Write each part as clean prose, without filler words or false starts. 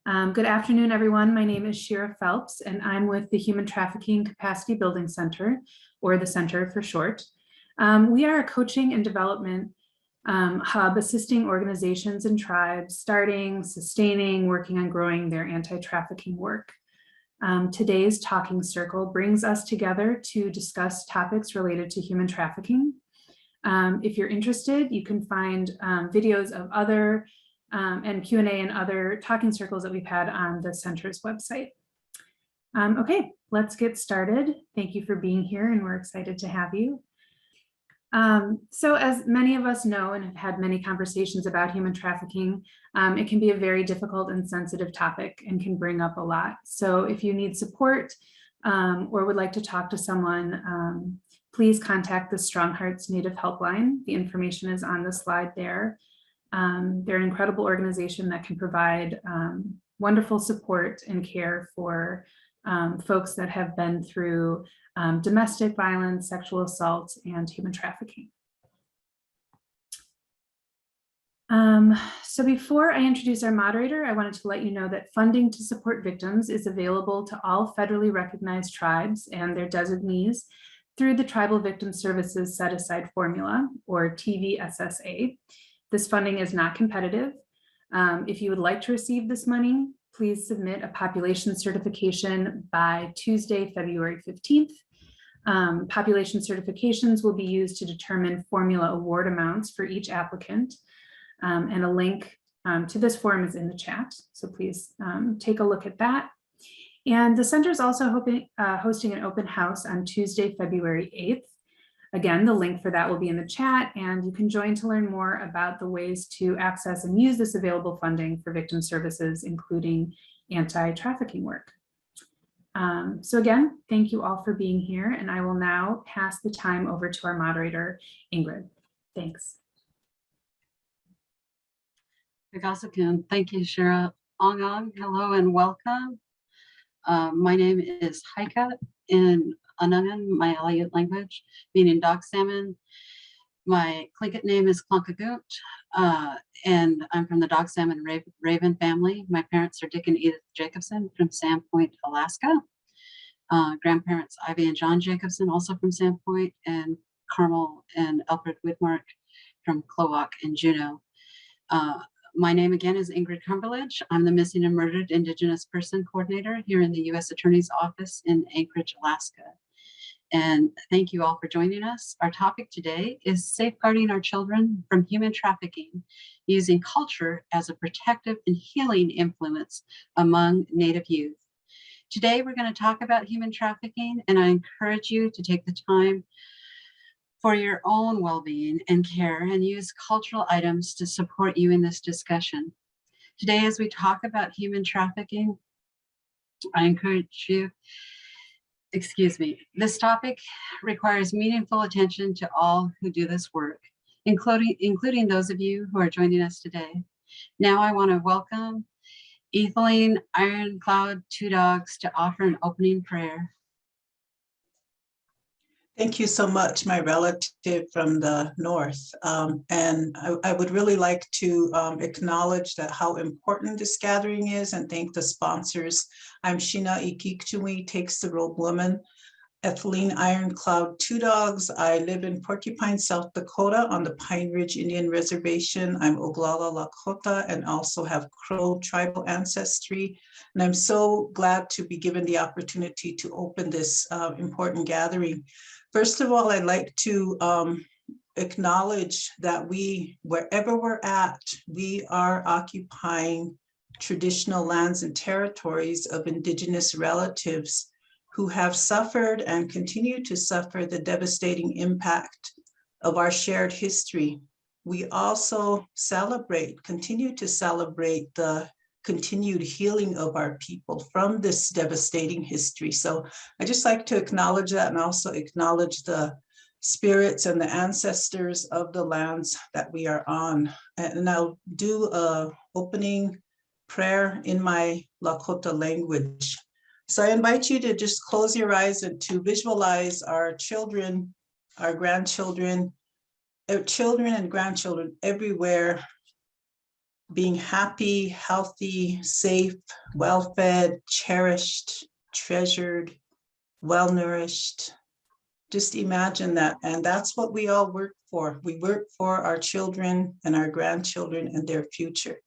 Good afternoon, everyone. My name is Shira Phelps, and I'm with the Human Trafficking Capacity Building Center, or the Center for short. We are a coaching and development hub assisting organizations and tribes starting, sustaining, working on growing their anti-trafficking work. Today's Talking Circle brings us together to discuss topics related to human trafficking. If you're interested, you can find videos of other and Q&A and other talking circles that we've had on the center's website. Okay, let's get started. Thank you for being here, and we're excited to have you. So as many of us know and have had many conversations about human trafficking, it can be a very difficult and sensitive topic and can bring up a lot. So if you need support or would like to talk to someone, please contact the Strong Hearts Native Helpline. The information is on the slide there. They're an incredible organization that can provide wonderful support and care for folks that have been through domestic violence, sexual assault, and human trafficking. So before I introduce our moderator, I wanted to let you know that funding to support victims is available to all federally recognized tribes and their designees through the Tribal Victim Services Set Aside Formula, or TVSSA. This funding is not competitive. If you would like to receive this money, please submit a population certification by Tuesday, February 15th. Population certifications will be used to determine formula award amounts for each applicant. And a link to this form is in the chat. So please take a look at that. And the center is also hosting an open house on Tuesday, February 8th. Again, the link for that will be in the chat, and you can join to learn more about the ways to access and use this available funding for victim services, including anti-trafficking work. So again, thank you all for being here, and I will now pass the time over to our moderator, Ingrid. Thanks. Thank you, Shira. Hello and welcome. My name is Heike, and Anangan, my Aleut language, meaning dog salmon. My Tlingit name is Klonkagoot, and I'm from the dog salmon raven family. My parents are Dick and Edith Jacobson from Sandpoint, Alaska. Grandparents Ivy and John Jacobson, also from Sandpoint, and Carmel and Alfred Whitmark from Cloak and Juneau. My name again is Ingrid Cumberledge. I'm the Missing and Murdered Indigenous Person Coordinator here in the U.S. Attorney's Office in Anchorage, Alaska. And thank you all for joining us. Our topic today is safeguarding our children from human trafficking, using culture as a protective and healing influence among Native youth. Today, we're going to talk about human trafficking, and I encourage you to take the time for your own well-being and care and use cultural items to support you in this discussion. Today, as we talk about human trafficking, I encourage you, this topic requires meaningful attention to all who do this work, including those of you who are joining us today. Now I want to welcome Etheline Ironcloud Two Dogs to offer an opening prayer. Thank you so much, my relative from the north. And I would really like to acknowledge that how important this gathering is and thank the sponsors. I'm Sheena Ikiktui, Takes the Robe Woman, Etheline Ironcloud Two Dogs. I live in Porcupine, South Dakota on the Pine Ridge Indian Reservation. I'm Oglala Lakota and also have Crow tribal ancestry. And I'm so glad to be given the opportunity to open this important gathering. First of all, I'd like to acknowledge that wherever we're at, we are occupying traditional lands and territories of Indigenous relatives who have suffered and continue to suffer the devastating impact of our shared history. We also continue to celebrate the continued healing of our people from this devastating history. So I just like to acknowledge that and also acknowledge the spirits and the ancestors of the lands that we are on. And I'll do an opening prayer in my Lakota language. So I invite you to just close your eyes and to visualize our children, our grandchildren, children and grandchildren everywhere being happy, healthy, safe, well-fed, cherished, treasured, well-nourished. Just imagine that. And that's what we all work for. We work for our children and our grandchildren and their future.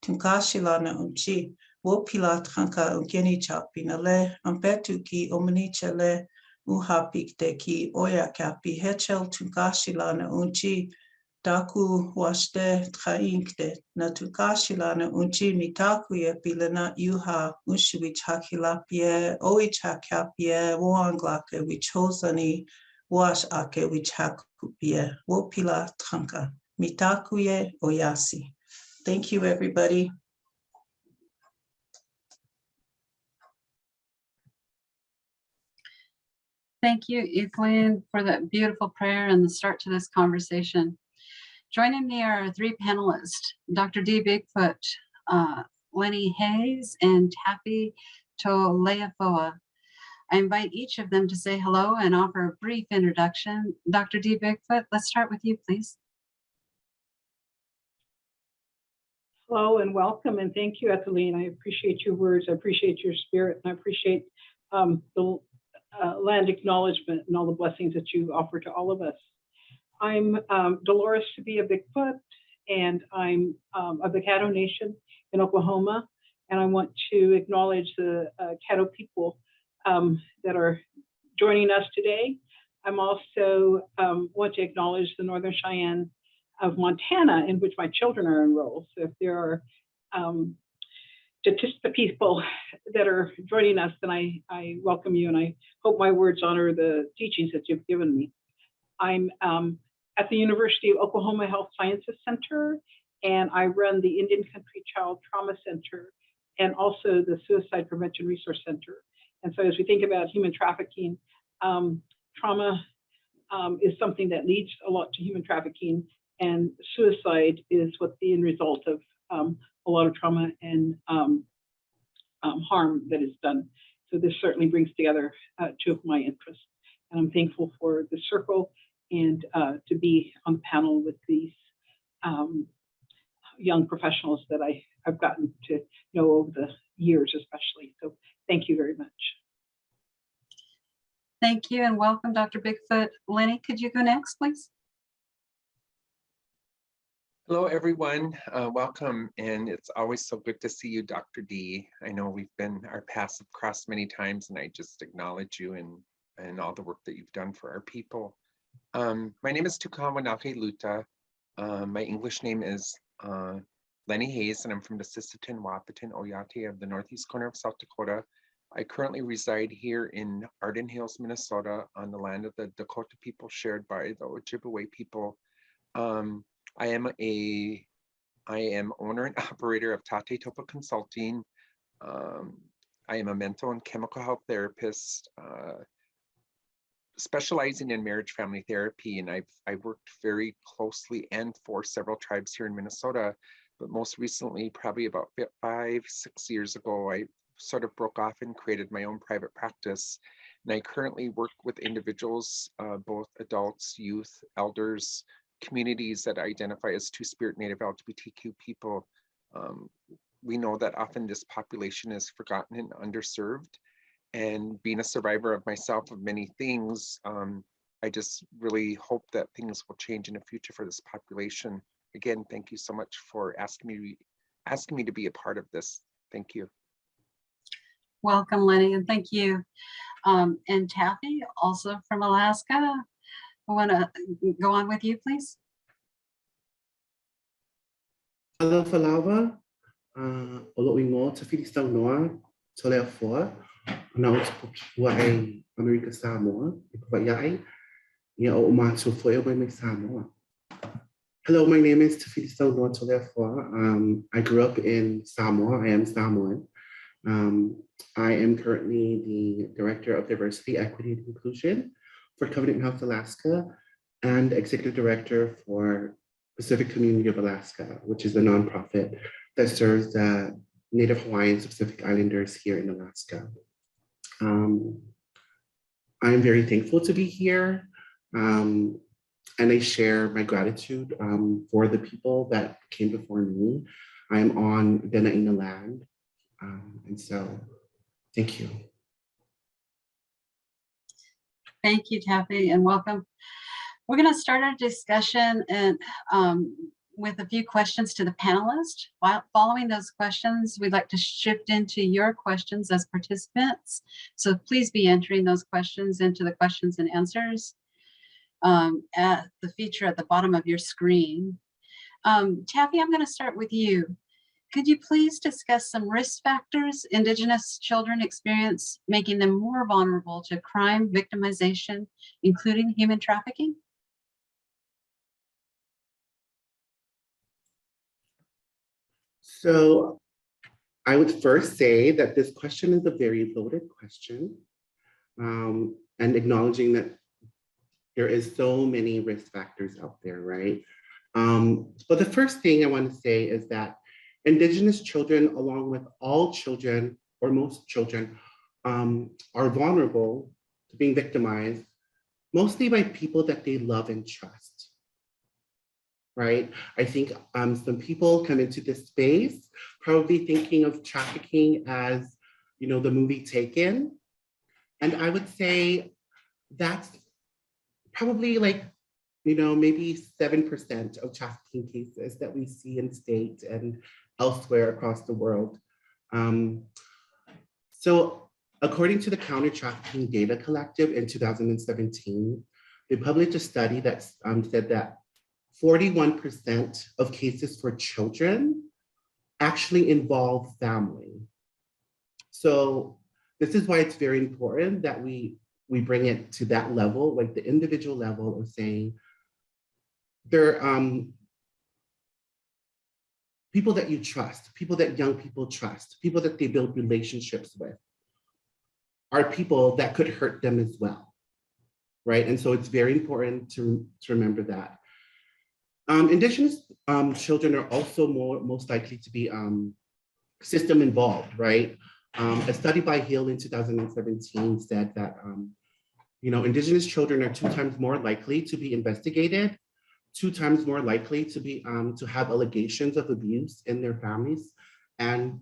Tunkashilana unchi, wopila tranka ungeni chapinale, ampetuki omanichale, uhapik deki oya kapi hechel tunkashilana unchi, daku washte trainkte, na tunkashilana unchi mitakuye pilana yuha, ushuich hakilapie, oich hakapie, woanglake, wichosani, wash ake wichakupie, wopila tranka, mitakuye oyasi. Thank you, everybody. Thank you, Ethelene, for that beautiful prayer and the start to this conversation. Joining me are our three panelists, Dr. D Bigfoot, Lenny Hayes, and Taffy Toleafoa. I invite each of them to say hello and offer a brief introduction. Dr. D Bigfoot, let's start with you, please. Hello and welcome, and thank you, Ethelene. I appreciate your words, I appreciate your spirit, and I appreciate the land acknowledgement and all the blessings that you offer to all of us. I'm Dolores to be a Bigfoot, and I'm of the Caddo Nation in Oklahoma, and I want to acknowledge the Caddo people that are joining us today. I'm also want to acknowledge the Northern Cheyenne of Montana, in which my children are enrolled. So if there are just the people that are joining us, then I welcome you, and I hope my words honor the teachings that you've given me. I'm at the University of Oklahoma Health Sciences Center, and I run the Indian Country Child Trauma Center and also the Suicide Prevention Resource Center. And so as we think about human trafficking, trauma is something that leads a lot to human trafficking, and suicide is what the end result of a lot of trauma and harm that is done. So this certainly brings together two of my interests. And I'm thankful for the circle and to be on the panel with these young professionals that I've gotten to know over the years, especially. So thank you very much. Thank you and welcome, Dr. Bigfoot. Lenny, could you go next, please? Hello, everyone. Welcome, and it's always so good to see you, Dr. D. I know our paths have crossed many times, and I just acknowledge you and all the work that you've done for our people. My name is Tukawanake Luta. My English name is Lenny Hayes, and I'm from the Sisseton Wahpeton Oyate of the northeast corner of South Dakota. I currently reside here in Arden Hills, Minnesota, on the land of the Dakota people shared by the Ojibwe people. I am owner and operator of Tate Topa Consulting. I am a mental and chemical health therapist, specializing in marriage family therapy, and I've worked very closely and for several tribes here in Minnesota. But most recently, probably about 5-6 years ago, I sort of broke off and created my own private practice. And I currently work with individuals, both adults, youth, elders, communities that identify as Two-Spirit Native LGBTQ people. We know that often this population is forgotten and underserved. And being a survivor of myself of many things, I just really hope that things will change in the future for this population. Again, thank you so much for asking me to be a part of this. Thank you. Welcome, Lenny, and thank you. And Taffy, also from Alaska. I want to go on with you, please. Hello, Falawa. Oloingo, Tafili Noa, Toleafoa, now Wai, America Samoa, Wai, Yaomatu Foya Samoa. Hello, my name is Tafili Noa Toleafoa. I grew up in Samoa. I am Samoan. I am currently the Director of Diversity, Equity, and Inclusion for Covenant Health Alaska and Executive Director for Pacific Community of Alaska, which is a nonprofit that serves the Native Hawaiian Pacific Islanders here in Alaska. I'm very thankful to be here, and I share my gratitude for the people that came before me I'm on Denaina land. And so, thank you. Thank you, Taffy, and welcome. We're going to start our discussion and with a few questions to the panelists. While following those questions, we'd like to shift into your questions as participants. So please be entering those questions into the questions and answers at the feature at the bottom of your screen. Taffy, I'm going to start with you. Could you please discuss some risk factors Indigenous children experience, making them more vulnerable to crime, victimization, including human trafficking? So I would first say that this question is a very loaded question, and acknowledging that there is so many risk factors out there, right? But the first thing I want to say is that Indigenous children, along with all children or most children, are vulnerable to being victimized, mostly by people that they love and trust, right? I think some people come into this space probably thinking of trafficking as, you know, the movie Taken. And I would say that's probably like, you know, maybe 7% of trafficking cases that we see in state and elsewhere across the world. So according to the Counter Trafficking Data Collective in 2017, they published a study that said that 41% of cases for children actually involve family. So this is why it's very important that we bring it to that level, like the individual level of saying, they're people that you trust, people that young people trust, people that they build relationships with, are people that could hurt them as well, right? And so it's very important to remember that. Indigenous children are also most likely to be system involved, right? A study by Hill in 2017 said that you know, Indigenous children are 2 times more likely to be investigated, 2 times more likely to be to have allegations of abuse in their families and,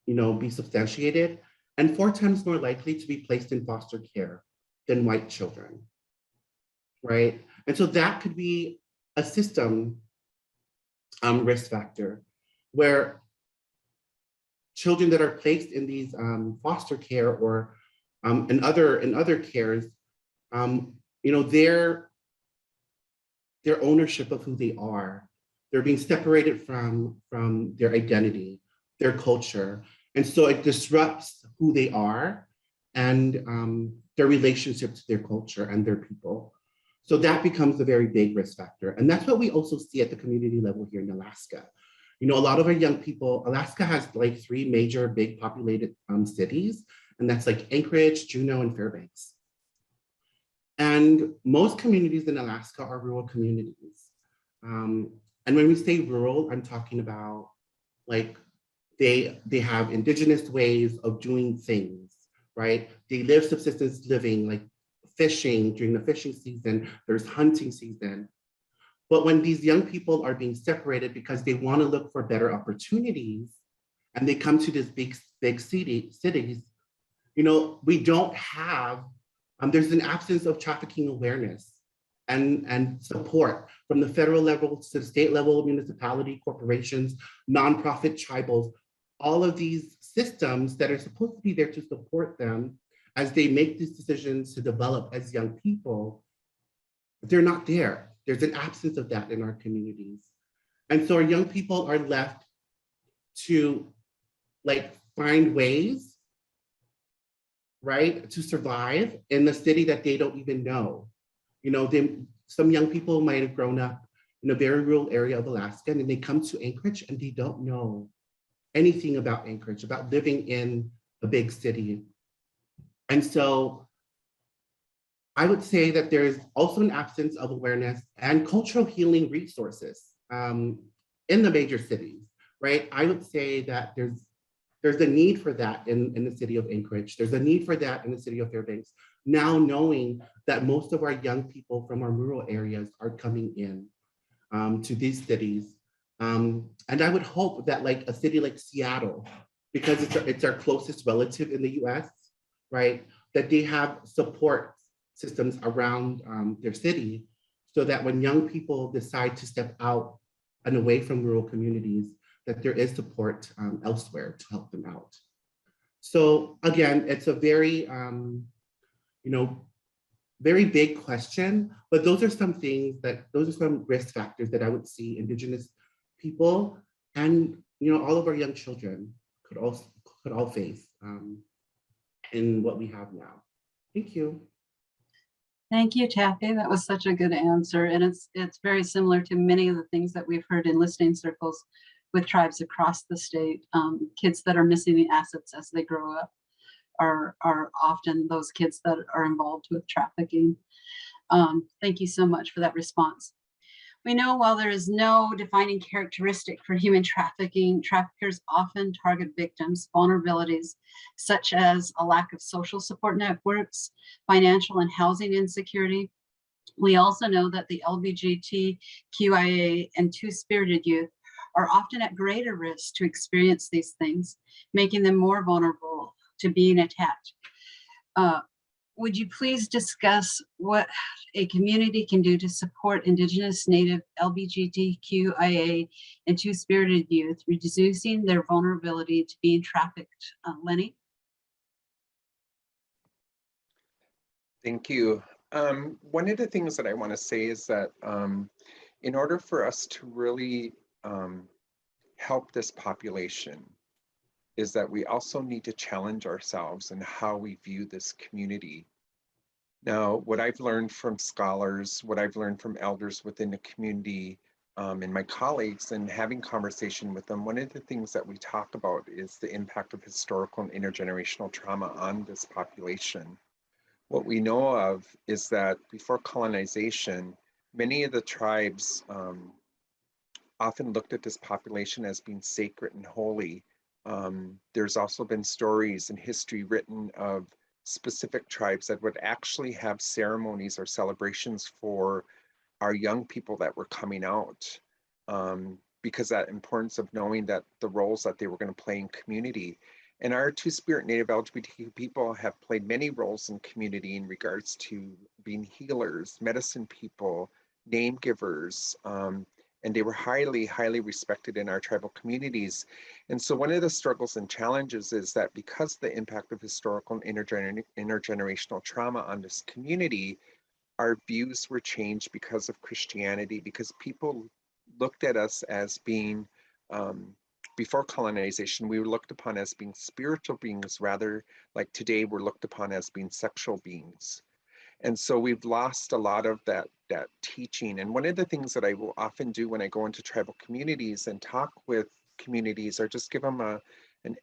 you know, be substantiated, and 4 times more likely to be placed in foster care than white children, right? And so that could be a system risk factor where children that are placed in these foster care or in other cares, you know, their ownership of who they are, they're being separated from their identity, their culture. And so it disrupts who they are and their relationship to their culture and their people. So that becomes a very big risk factor. And that's what we also see at the community level here in Alaska. You know, a lot of our young people, Alaska has like 3 major big populated cities, and that's like Anchorage, Juneau, and Fairbanks. And most communities in Alaska are rural communities. And when we say rural, I'm talking about like they have Indigenous ways of doing things, right? They live subsistence living, like fishing during the fishing season, there's hunting season. But when these young people are being separated because they want to look for better opportunities and they come to these big cities, you know, we don't have, there's an absence of trafficking awareness and support from the federal level to the state level, municipality, corporations, nonprofit, tribals, all of these systems that are supposed to be there to support them as they make these decisions to develop as young people, they're not there. There's an absence of that in our communities. And so our young people are left to like find ways, right, to survive in the city that they don't even know. You know, some young people might have grown up in a very rural area of Alaska and they come to Anchorage and they don't know anything about Anchorage, about living in a big city. And so I would say that there's also an absence of awareness and cultural healing resources in the major cities, right? I would say that there's a need for that in the city of Anchorage. There's a need for that in the city of Fairbanks. Now knowing that most of our young people from our rural areas are coming in to these cities And I would hope that like a city like Seattle, because it's our closest relative in the US, right? That they have support systems around their city so that when young people decide to step out and away from rural communities, that there is support elsewhere to help them out. So again, it's a very, very big question, but those are some risk factors that I would see Indigenous people and all of our young children could all face in what we have now. Thank you. Thank you, Taffy. That was such a good answer. And it's very similar to many of the things that we've heard in listening circles with tribes across the state. Kids that are missing the assets as they grow up are often those kids that are involved with trafficking. Thank you so much for that response. We know while there is no defining characteristic for human trafficking, traffickers often target victims' vulnerabilities, such as a lack of social support networks, financial and housing insecurity. We also know that the LGBTQIA and two-spirited youth are often at greater risk to experience these things, making them more vulnerable to being attacked. Would you please discuss what a community can do to support Indigenous, Native, LGBTQIA, and two-spirited youth, reducing their vulnerability to being trafficked? Lenny? Thank you. One of the things that I want to say is that in order for us to really help this population, is that we also need to challenge ourselves in how we view this community. Now, what I've learned from scholars, what I've learned from elders within the community, and my colleagues, and having conversation with them, one of the things that we talk about is the impact of historical and intergenerational trauma on this population. What we know of is that before colonization, many of the tribes often looked at this population as being sacred and holy. There's also been stories and history written of specific tribes that would actually have ceremonies or celebrations for our young people that were coming out, because that importance of knowing that the roles that they were going to play in community. And our Two-Spirit Native LGBTQ people have played many roles in community in regards to being healers, medicine people, name givers, and they were highly, highly respected in our tribal communities. And so one of the struggles and challenges is that because of the impact of historical and intergenerational trauma on this community, our views were changed because of Christianity, because people looked at us as being, before colonization, we were looked upon as being spiritual beings, rather like today we're looked upon as being sexual beings. And so we've lost a lot of that teaching. And one of the things that I will often do when I go into tribal communities and talk with communities, or just give them an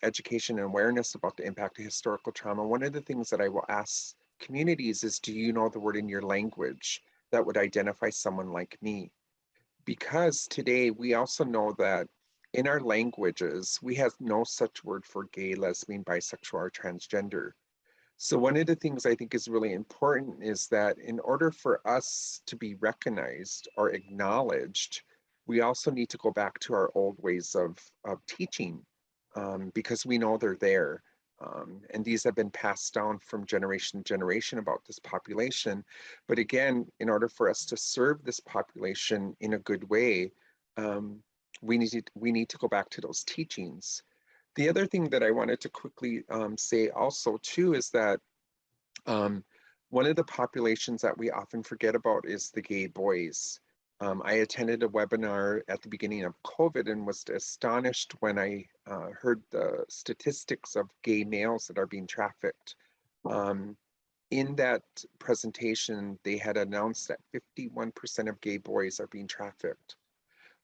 education and awareness about the impact of historical trauma, one of the things that I will ask communities is, do you know the word in your language that would identify someone like me? Because today we also know that in our languages, we have no such word for gay, lesbian, bisexual, or transgender. So one of the things I think is really important is that in order for us to be recognized or acknowledged, we also need to go back to our old ways of teaching, because we know they're there. And these have been passed down from generation to generation about this population. But again, in order for us to serve this population in a good way, we need to go back to those teachings. The other thing that I wanted to quickly say also too is that one of the populations that we often forget about is the gay boys. I attended a webinar at the beginning of COVID and was astonished when I heard the statistics of gay males that are being trafficked. In that presentation, they had announced that 51% of gay boys are being trafficked.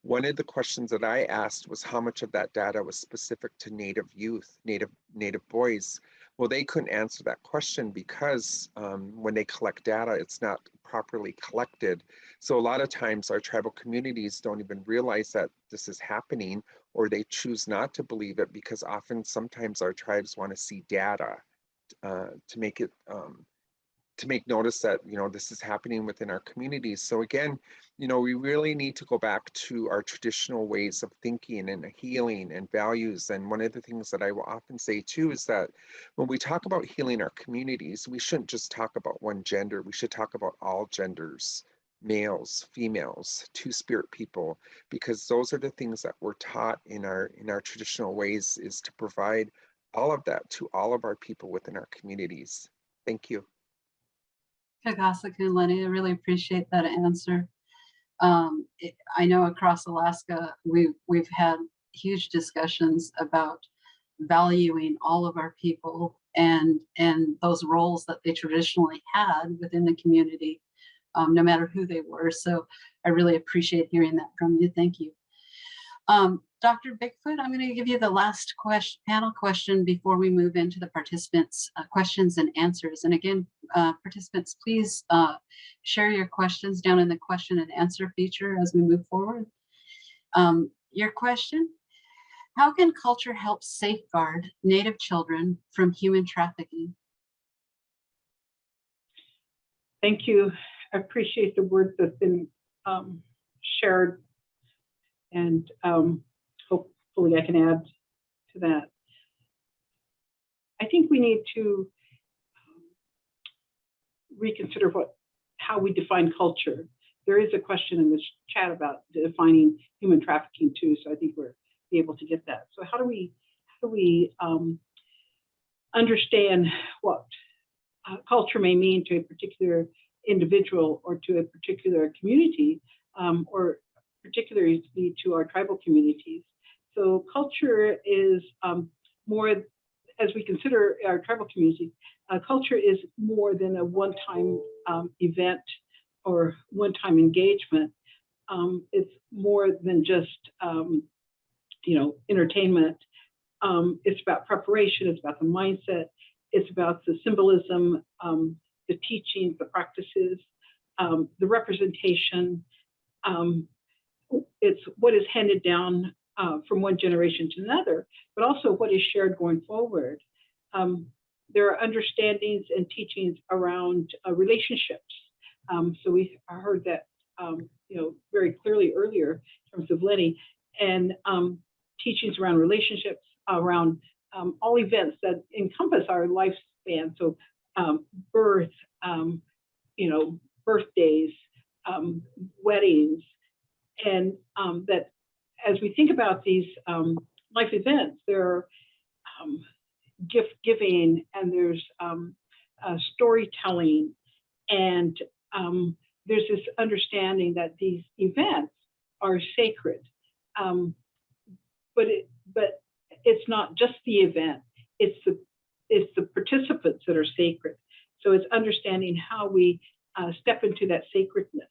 One of the questions that I asked was how much of that data was specific to Native youth, Native boys. Well, they couldn't answer that question because when they collect data, it's not properly collected. So a lot of times our tribal communities don't even realize that this is happening, or they choose not to believe it because often sometimes our tribes want to see data to make it to make notice that, you know, this is happening within our communities. So again, you know, we really need to go back to our traditional ways of thinking and healing and values. And one of the things that I will often say too is that when we talk about healing our communities, we shouldn't just talk about one gender. We should talk about all genders, males, females, two-spirit people, because those are the things that we're taught in our traditional ways, is to provide all of that to all of our people within our communities. Thank you. Kakasaka and Lenny, I really appreciate that answer. I know across Alaska, we've had huge discussions about valuing all of our people and those roles that they traditionally had within the community, no matter who they were. So I really appreciate hearing that from you. Thank you. Dr. Bigfoot, I'm going to give you the last panel question before we move into the participants' questions and answers. And again, participants, please share your questions down in the question and answer feature as we move forward. Your question: how can culture help safeguard Native children from human trafficking? Thank you. I appreciate the words that's been shared, and hopefully I can add to that. I think we need to reconsider how we define culture. There is a question in this chat about defining human trafficking too, so I think we're able to get that. So how do we understand what culture may mean to a particular individual or to a particular community, or particularly to our tribal communities? So culture is more, as we consider our tribal communities, culture is more than a one-time event or one-time engagement. It's more than just entertainment. It's about preparation. It's about the mindset. It's about the symbolism, the teachings, the practices, the representation. It's what is handed down from one generation to another, but also what is shared going forward. There are understandings and teachings around relationships. So we heard that very clearly earlier in terms of Lenny, and teachings around relationships, around all events that encompass our lifespan. So birth, birthdays, weddings, and that as we think about these life events, there are gift giving, and there's storytelling, and there's this understanding that these events are sacred. But it's not just the event; it's the participants that are sacred. So it's understanding how we step into that sacredness.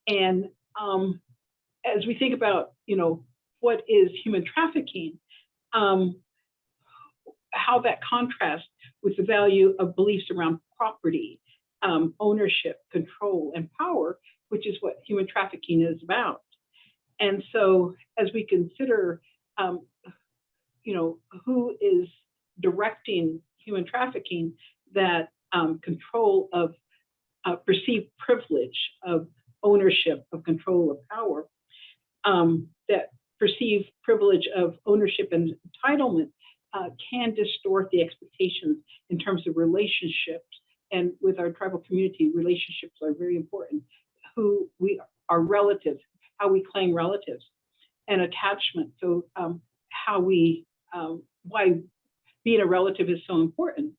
And as we think about, what is human trafficking, how that contrasts with the value of beliefs around property, ownership, control, and power, which is what human trafficking is about. And so as we consider, who is directing human trafficking, that control of perceived privilege, of ownership, of control, of power, that perceived privilege of ownership and entitlement can distort the expectations in terms of relationships. And with our tribal community, relationships are very important. Who we are relatives, how we claim relatives, and attachment. So how we, why being a relative is so important.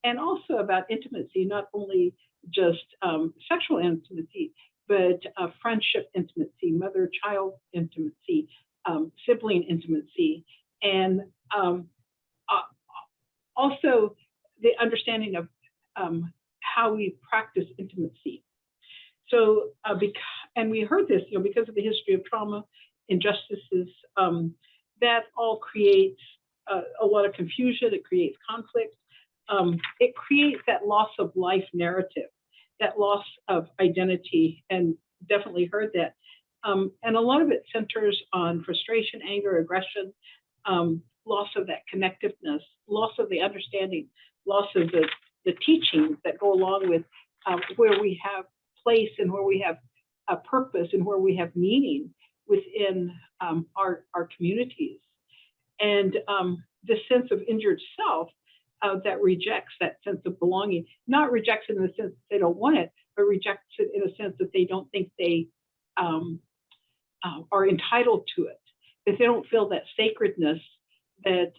And also about intimacy, not only just sexual intimacy, but friendship intimacy, mother-child intimacy, sibling intimacy, and also the understanding of how we practice intimacy. So, and we heard this, because of the history of trauma, injustices, that all creates a lot of confusion. It creates conflict. It creates that loss of life narrative, that loss of identity, and definitely heard that. And a lot of it centers on frustration, anger, aggression, loss of that connectiveness, loss of the understanding, loss of the the teachings that go along with where we have place and where we have a purpose and where we have meaning within our communities. And the sense of injured self that rejects that sense of belonging, not rejects it in the sense that they don't want it, but rejects it in a sense that they don't think they are entitled to it, that they don't feel that sacredness that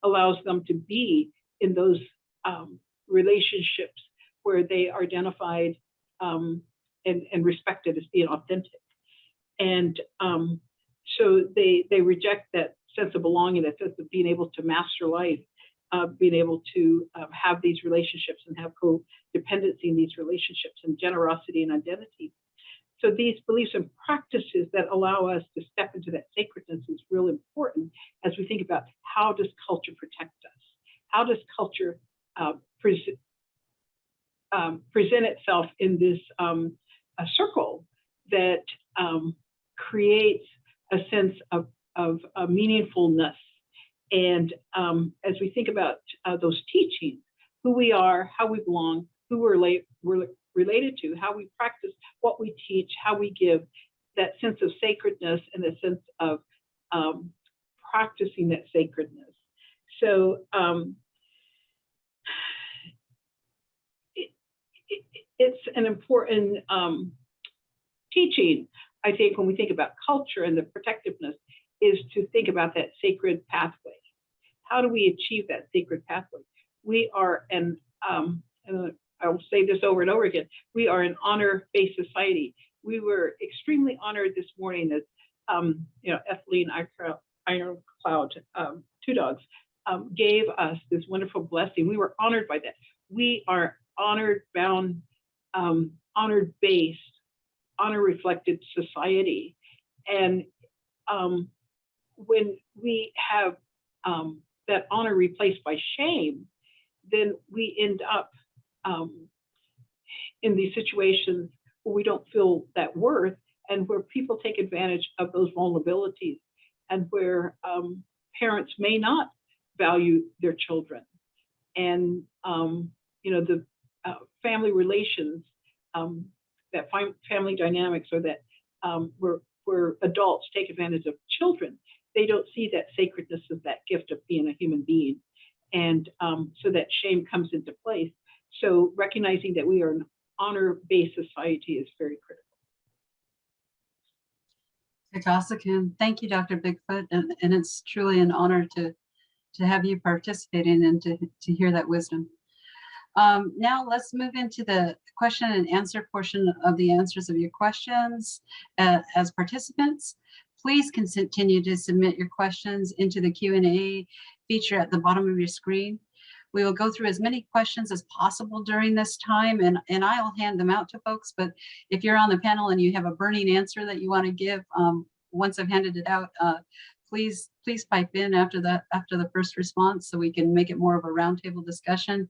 allows them to be in those relationships where they are identified and respected as being authentic. And so they reject that sense of belonging, that sense of being able to master life, being able to have these relationships and have codependency in these relationships, and generosity and identity. So these beliefs and practices that allow us to step into that sacredness is really important as we think about how does culture protect us? How does culture present itself in this a circle that creates a sense of meaningfulness? And as we think about those teachings, who we are, how we belong, who we're related to, how we practice, what we teach, how we give, that sense of sacredness and the sense of practicing that sacredness. So it's an important teaching, I think, when we think about culture and the protectiveness, is to think about that sacred pathway. How do we achieve that sacred pathway? We are and I will say this over and over again, we are an honor-based society. We were extremely honored this morning that, Ethelene Ironcloud, Two Dogs, gave us this wonderful blessing. We were honored by that. We are honor-bound, honor-based, honor-reflected society. And when we have that honor replaced by shame, then we end up in these situations where we don't feel that worth, and where people take advantage of those vulnerabilities, and where parents may not value their children. And the family relations, that family dynamics, or that where adults take advantage of children, they don't see that sacredness of that gift of being a human being. And so that shame comes into place. So recognizing that we are an honor-based society is very critical. Thank you, Dr. Bigfoot, and it's truly an honor to have you participating and to hear that wisdom. Now let's move into the question and answer portion of the answers of your questions. As participants, please continue to submit your questions into the Q&A feature at the bottom of your screen. We will go through as many questions as possible during this time, and I'll hand them out to folks. But if you're on the panel and you have a burning answer that you want to give, once I've handed it out, please pipe in after the first response, so we can make it more of a roundtable discussion.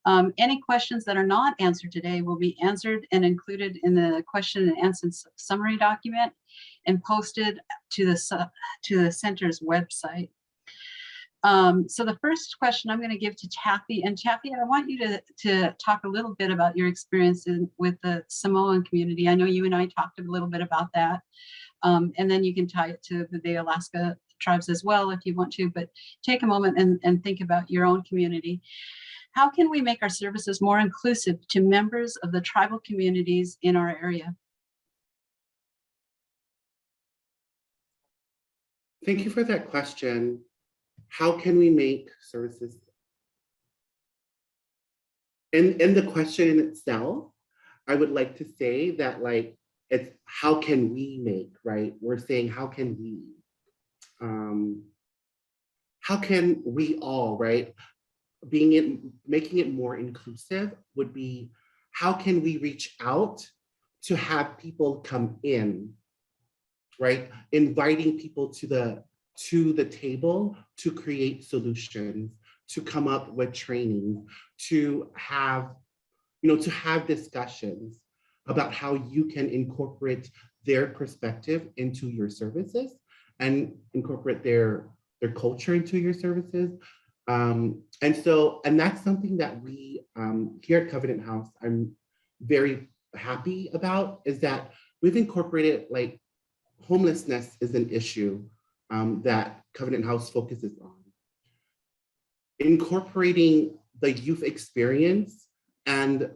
Any questions that are not answered today will be answered and included in the question and answer summary document and posted to the center's website. So the first question I'm going to give to Taffy, and Taffy, I want you to talk a little bit about your experience with the Samoan community. I know you and I talked a little bit about that, and then you can tie it to the Alaska tribes as well if you want to, but take a moment and think about your own community. How can we make our services more inclusive to members of the tribal communities in our area? Thank you for that question. How can we make services? In the question in itself, I would like to say that, like, it's how can we make, right? We're saying how can we? How can we all, right? Making it more inclusive would be, how can we reach out to have people come in, right? Inviting people to the table to create solutions, to come up with training, to have discussions about how you can incorporate their perspective into your services and incorporate their culture into your services. And that's something that we here at Covenant House, I'm very happy about, is that we've incorporated, like, homelessness is an issue that Covenant House focuses on. Incorporating the youth experience and,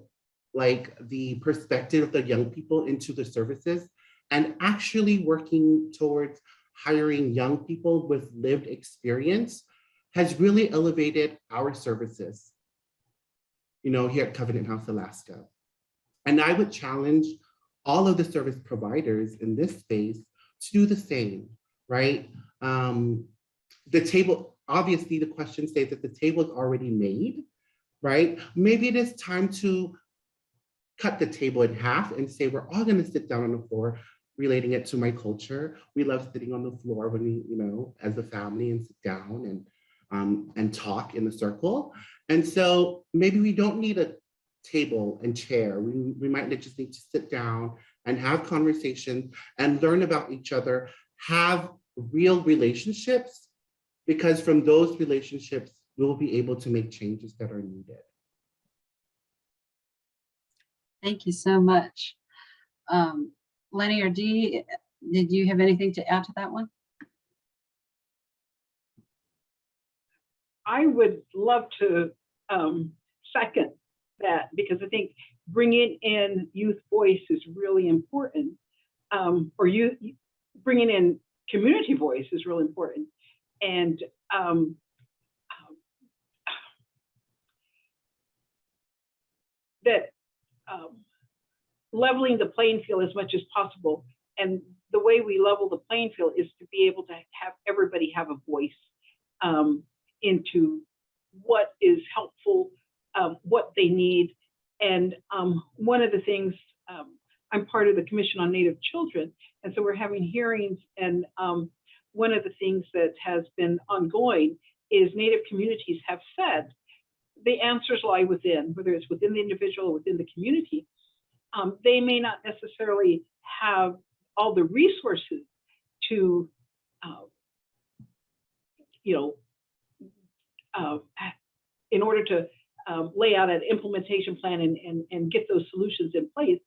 like, the perspective of the young people into the services, and actually working towards hiring young people with lived experience has really elevated our services, you know, here at Covenant House, Alaska. And I would challenge all of the service providers in this space to do the same, right? The table, obviously the question states that the table is already made, right? Maybe it is time to cut the table in half and say, we're all gonna sit down on the floor, relating it to my culture. We love sitting on the floor when we, you know, as a family, and sit down and talk in a circle. And so maybe we don't need a table and chair. We might just need to sit down and have conversations and learn about each other, have real relationships, because from those relationships, we'll be able to make changes that are needed. Thank you so much. Lenny or Dee, did you have anything to add to that one? I would love to second that, because I think bringing in youth voice is really important, or bringing in community voice is really important. And that leveling the playing field as much as possible. And the way we level the playing field is to be able to have everybody have a voice into what is helpful, what they need. And one of the things, I'm part of the Commission on Native Children, and so we're having hearings, and one of the things that has been ongoing is Native communities have said the answers lie within, whether it's within the individual or within the community. They may not necessarily have all the resources to, in order to lay out an implementation plan and get those solutions in place,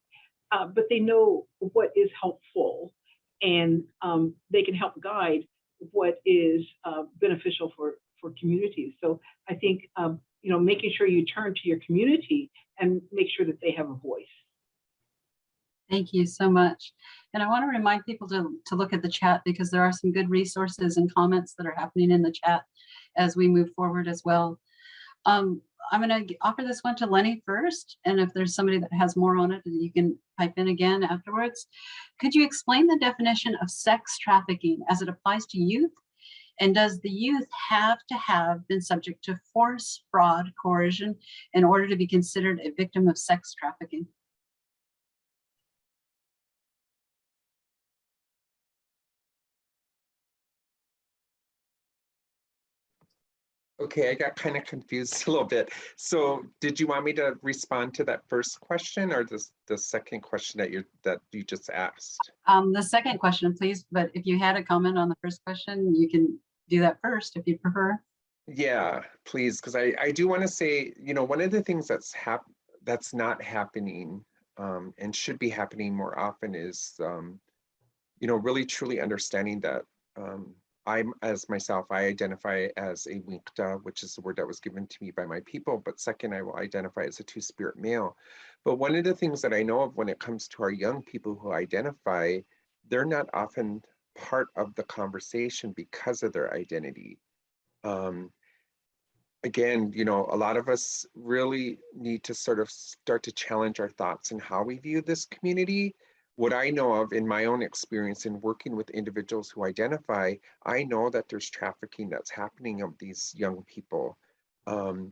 but they know what is helpful, and they can help guide what is beneficial for communities. So I think making sure you turn to your community and make sure that they have a voice. Thank you so much. And I want to remind people to look at the chat, because there are some good resources and comments that are happening in the chat as we move forward as well. I'm going to offer this one to Lenny first, and if there's somebody that has more on it, you can pipe in again afterwards. Could you explain the definition of sex trafficking as it applies to youth? And does the youth have to have been subject to force, fraud, coercion in order to be considered a victim of sex trafficking? Okay, I got kind of confused a little bit. So did you want me to respond to that first question, or the second question that you just asked? The second question, please. But if you had a comment on the first question, you can do that first if you prefer. Yeah, please, because I do want to say, one of the things that's not happening and should be happening more often is, really truly understanding that I identify as a Winkta, which is the word that was given to me by my people. But second, I will identify as a two-spirit male. But one of the things that I know of when it comes to our young people who identify, they're not often part of the conversation because of their identity. Again, a lot of us really need to sort of start to challenge our thoughts and how we view this community. What I know of in my own experience in working with individuals who identify, I know that there's trafficking that's happening of these young people. But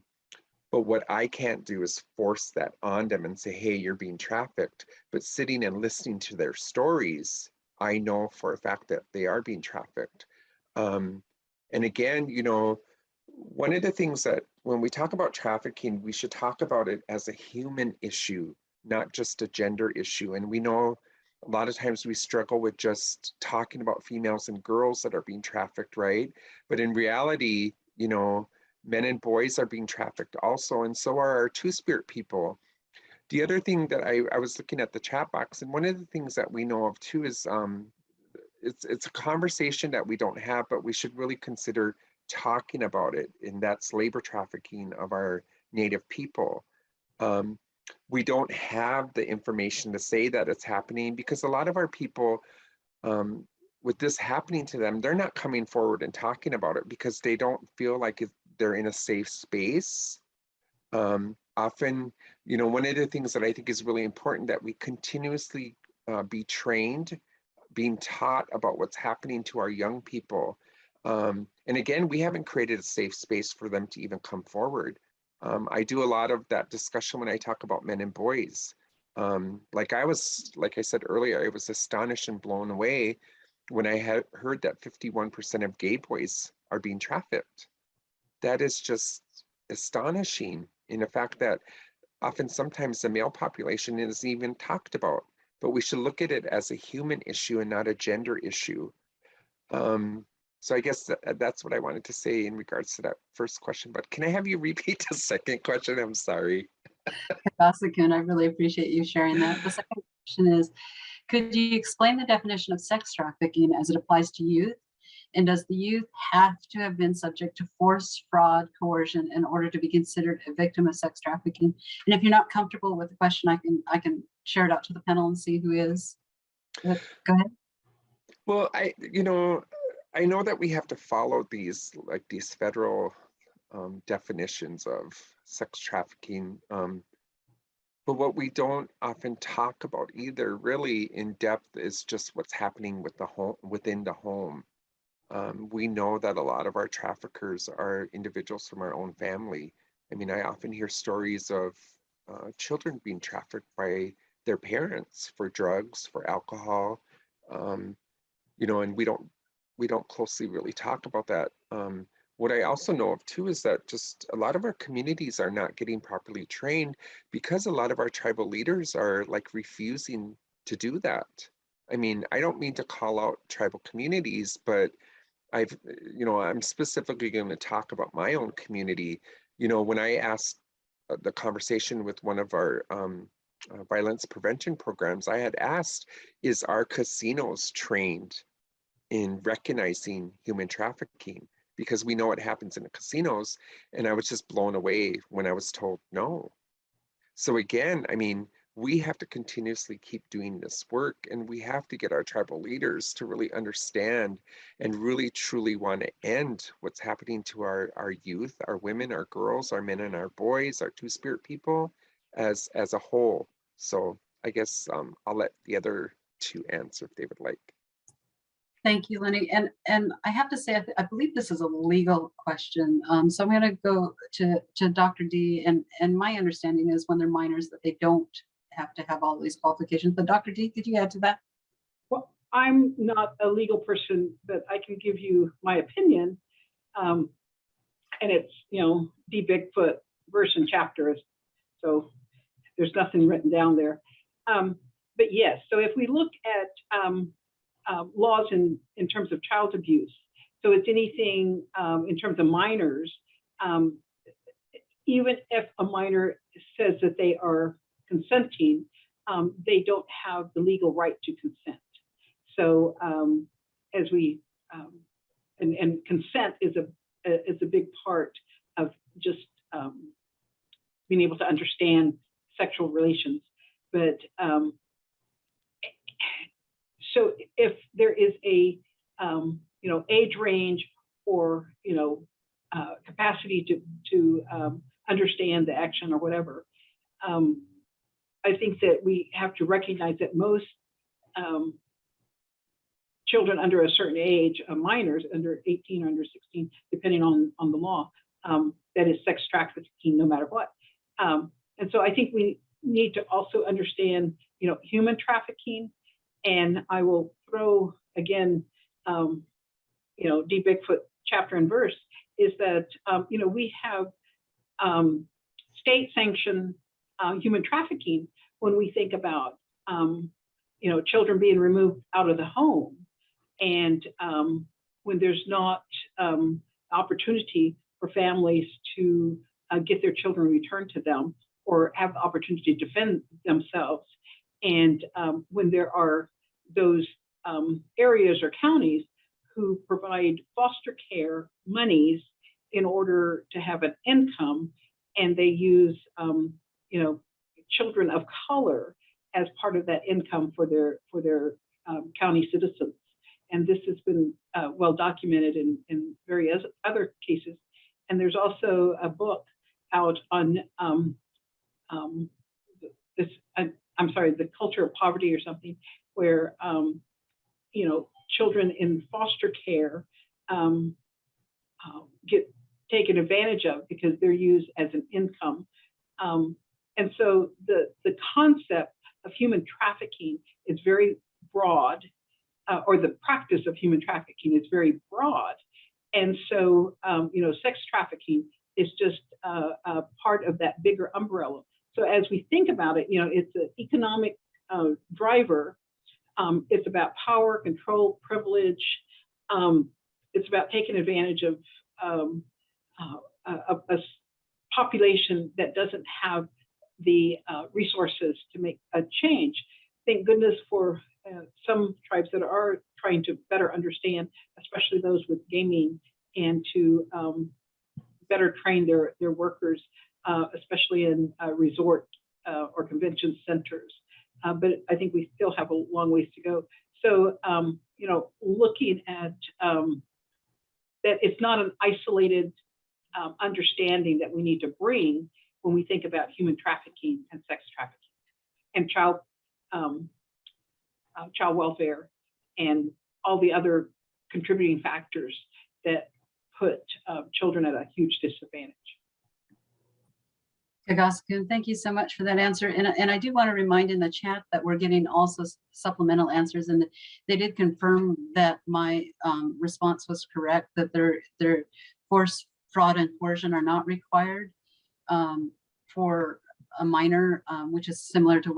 what I can't do is force that on them and say, hey, you're being trafficked. But sitting and listening to their stories, I know for a fact that they are being trafficked. And again, one of the things that when we talk about trafficking, we should talk about it as a human issue, not just a gender issue. And we know a lot of times we struggle with just talking about females and girls that are being trafficked, right? But in reality, Men and boys are being trafficked also, and so are our two-spirit people. The other thing that I was looking at the chat box, and one of the things that we know of too is it's a conversation that we don't have, but we should really consider talking about it, and that's labor trafficking of our Native people. We don't have the information to say that it's happening because a lot of our people, with this happening to them, they're not coming forward and talking about it because they don't feel like they're in a safe space. Often, you know, one of the things that I think is really important that we continuously be trained, being taught about what's happening to our young people. And again, we haven't created a safe space for them to even come forward. I do a lot of that discussion when I talk about men and boys. Like I said earlier, I was astonished and blown away when I had heard that 51% of gay boys are being trafficked. That is just astonishing in the fact that often sometimes the male population isn't even talked about, but we should look at it as a human issue and not a gender issue. So I guess that's what I wanted to say in regards to that first question, but can I have you repeat the second question? I'm sorry. Kasakin, I really appreciate you sharing that. The second question is, could you explain the definition of sex trafficking as it applies to youth? And does the youth have to have been subject to force, fraud, coercion in order to be considered a victim of sex trafficking? And if you're not comfortable with the question, I can share it out to the panel and see who is. Go ahead. Well, I know that we have to follow these federal definitions of sex trafficking. But what we don't often talk about either really in depth is just what's happening with within the home. We know that a lot of our traffickers are individuals from our own family. I mean, I often hear stories of children being trafficked by their parents for drugs, for alcohol, and we don't closely really talk about that. What I also know of too is that just a lot of our communities are not getting properly trained because a lot of our tribal leaders are refusing to do that. I mean, I don't mean to call out tribal communities, but I'm specifically going to talk about my own community. When I asked the conversation with one of our violence prevention programs, I had asked, is our casinos trained in recognizing human trafficking? Because we know what happens in the casinos. And I was just blown away when I was told no. So again, I mean, we have to continuously keep doing this work, and we have to get our tribal leaders to really understand and really truly want to end what's happening to our youth, our women, our girls, our men and our boys, our two-spirit people as a whole. So I guess I'll let the other two answer if they would like. Thank you, Lenny. And I have to say, I believe this is a legal question. So I'm going to go to Dr. D. And my understanding is when they're minors that they don't have to have all these qualifications. But Dr. D, could you add to that? Well, I'm not a legal person, but I can give you my opinion. And it's, D Bigfoot verse and chapter. So there's nothing written down there. But yes, so if we look at laws in terms of child abuse, so it's anything in terms of minors, even if a minor says that they are consenting, they don't have the legal right to consent. So as we and consent is a big part of just being able to understand sexual relations. But so if there is a age range or capacity to understand the action or whatever, I think that we have to recognize that most children under a certain age, minors under 18 or under 16, depending on the law, that is sex trafficking no matter what. And so I think we need to also understand, human trafficking. And I will throw again, D Bigfoot chapter and verse is that, we have state-sanctioned human trafficking when we think about, children being removed out of the home, and when there's not opportunity for families to get their children returned to them or have the opportunity to defend themselves. And when there are those areas or counties who provide foster care monies in order to have an income, and they use children of color as part of that income for their county citizens. And this has been well documented in various other cases. And there's also a book out on the culture of poverty or something, where children in foster care get taken advantage of because they're used as an income. And so the concept of human trafficking is very broad, or the practice of human trafficking is very broad. And so, sex trafficking is just a part of that bigger umbrella. So as we think about it, it's an economic driver. It's about power, control, privilege. It's about taking advantage of a population that doesn't have the resources to make a change. Thank goodness for some tribes that are trying to better understand, especially those with gaming, and to better train their workers, especially in resort or convention centers. But I think we still have a long ways to go. So, looking at that, it's not an isolated understanding that we need to bring when we think about human trafficking and sex trafficking and child welfare and all the other contributing factors that put children at a huge disadvantage. Kagasakin, thank you so much for that answer. And I do want to remind in the chat that we're getting also supplemental answers, and they did confirm that my response was correct, that their force, fraud, and coercion are not required for a minor, which is similar to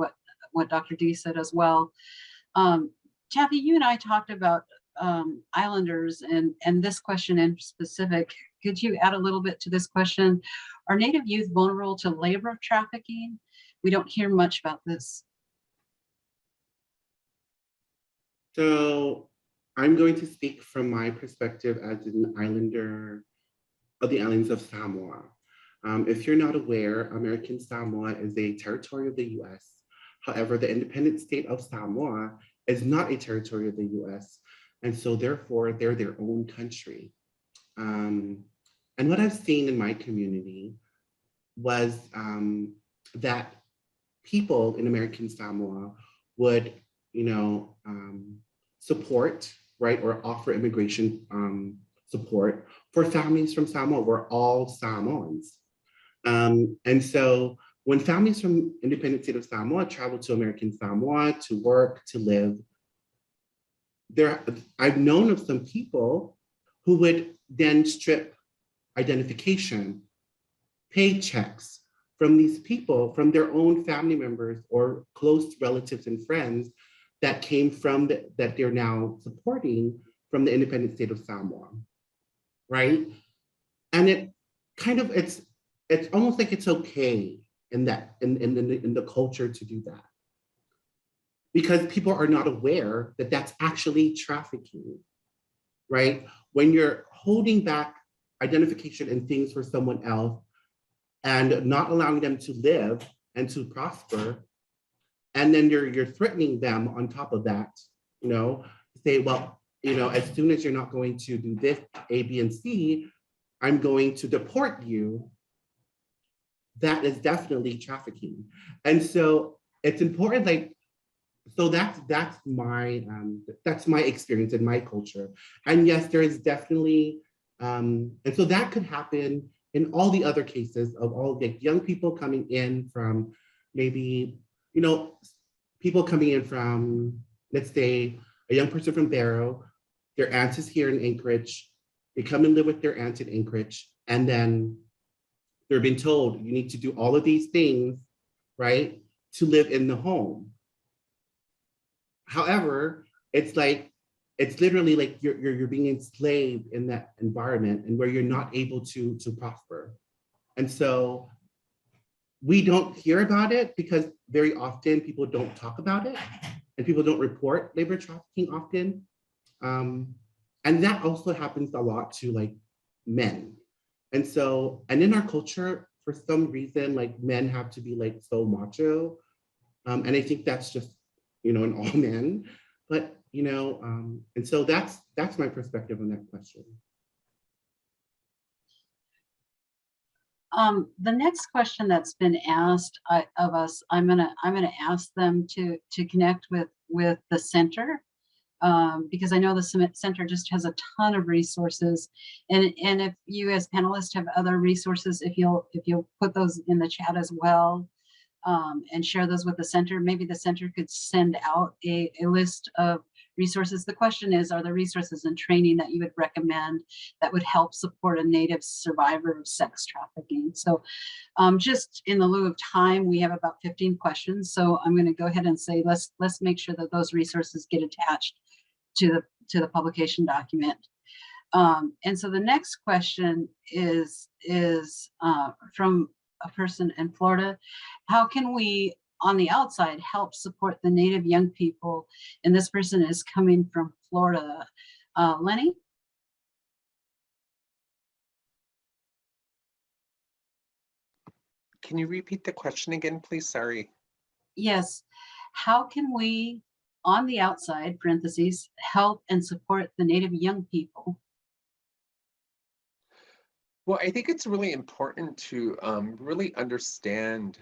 what Dr. D said as well. Kathy, you and I talked about islanders and this question in specific. Could you add a little bit to this question? Are Native youth vulnerable to labor trafficking? We don't hear much about this. So I'm going to speak from my perspective as an islander of the islands of Samoa. If you're not aware, American Samoa is a territory of the US. However, the independent state of Samoa is not a territory of the US. And so therefore, they're their own country. And what I've seen in my community was that people in American Samoa would, support, right, or offer immigration support for families from Samoa. We're all Samoans. And so when families from independent state of Samoa travel to American Samoa to work, to live, I've known of some people who would then strip identification, paychecks from these people, from their own family members or close relatives and friends that came from that they're now supporting from the independent state of Samoa, right? And it's almost like it's okay in the culture to do that, because people are not aware that that's actually trafficking, right? When you're holding back identification and things for someone else and not allowing them to live and to prosper, and then you're threatening them on top of that, say, well, as soon as you're not going to do this, A, B, and C, I'm going to deport you. That is definitely trafficking. And so it's important, so that's my experience in my culture. And yes, there is definitely, and so that could happen in all the other cases of all the young people coming in from maybe, people coming in from, let's say, a young person from Barrow, their aunt is here in Anchorage, they come and live with their aunt in Anchorage, and then they're being told, you need to do all of these things, right, to live in the home. However, it's it's literally like you're being enslaved in that environment and where you're not able to prosper. And so we don't hear about it because very often people don't talk about it and people don't report labor trafficking often. And that also happens a lot to like men. And so, and in our culture, for some reason, like men have to be like so macho. And I think that's just, you know, in all men, but, you know, and so that's my perspective on that question. The next question that's been asked of us, I'm gonna ask them to connect with the center, because I know the center just has a ton of resources, and if you as panelists have other resources, if you'll put those in the chat as well, and share those with the center, maybe the center could send out a list of resources. The question is, are there resources and training that you would recommend that would help support a Native survivor of sex trafficking? So just in the lieu of time, we have about 15 questions. So I'm going to go ahead and say, let's make sure that those resources get attached to the publication document. And so the next question is from a person in Florida. How can we on the outside help support the Native young people? And this person is coming from Florida. Lenny? Can you repeat the question again, please? Sorry. Yes. How can we, on the outside, parentheses, help and support the Native young people? Well, I think it's really important to really understand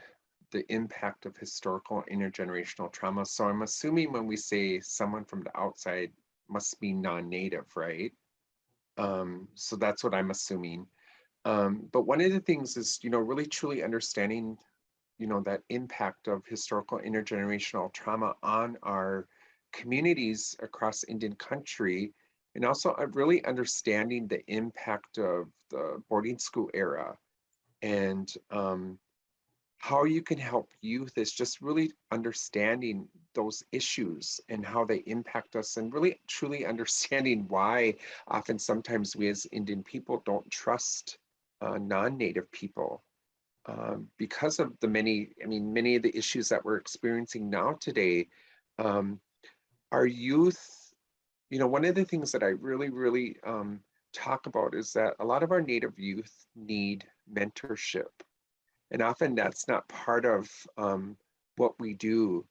the impact of historical intergenerational trauma. So I'm assuming when we say someone from the outside must be non-Native, right? So that's what I'm assuming. But one of the things is, you know, really truly understanding, you know, that impact of historical intergenerational trauma on our communities across Indian country, and also really understanding the impact of the boarding school era and how you can help youth is just really understanding those issues and how they impact us, and really truly understanding why often sometimes we as Indian people don't trust non-Native people because of the many of the issues that we're experiencing now today. Our youth, you know, one of the things that I really talk about is that a lot of our Native youth need mentorship. And often that's not part of what we do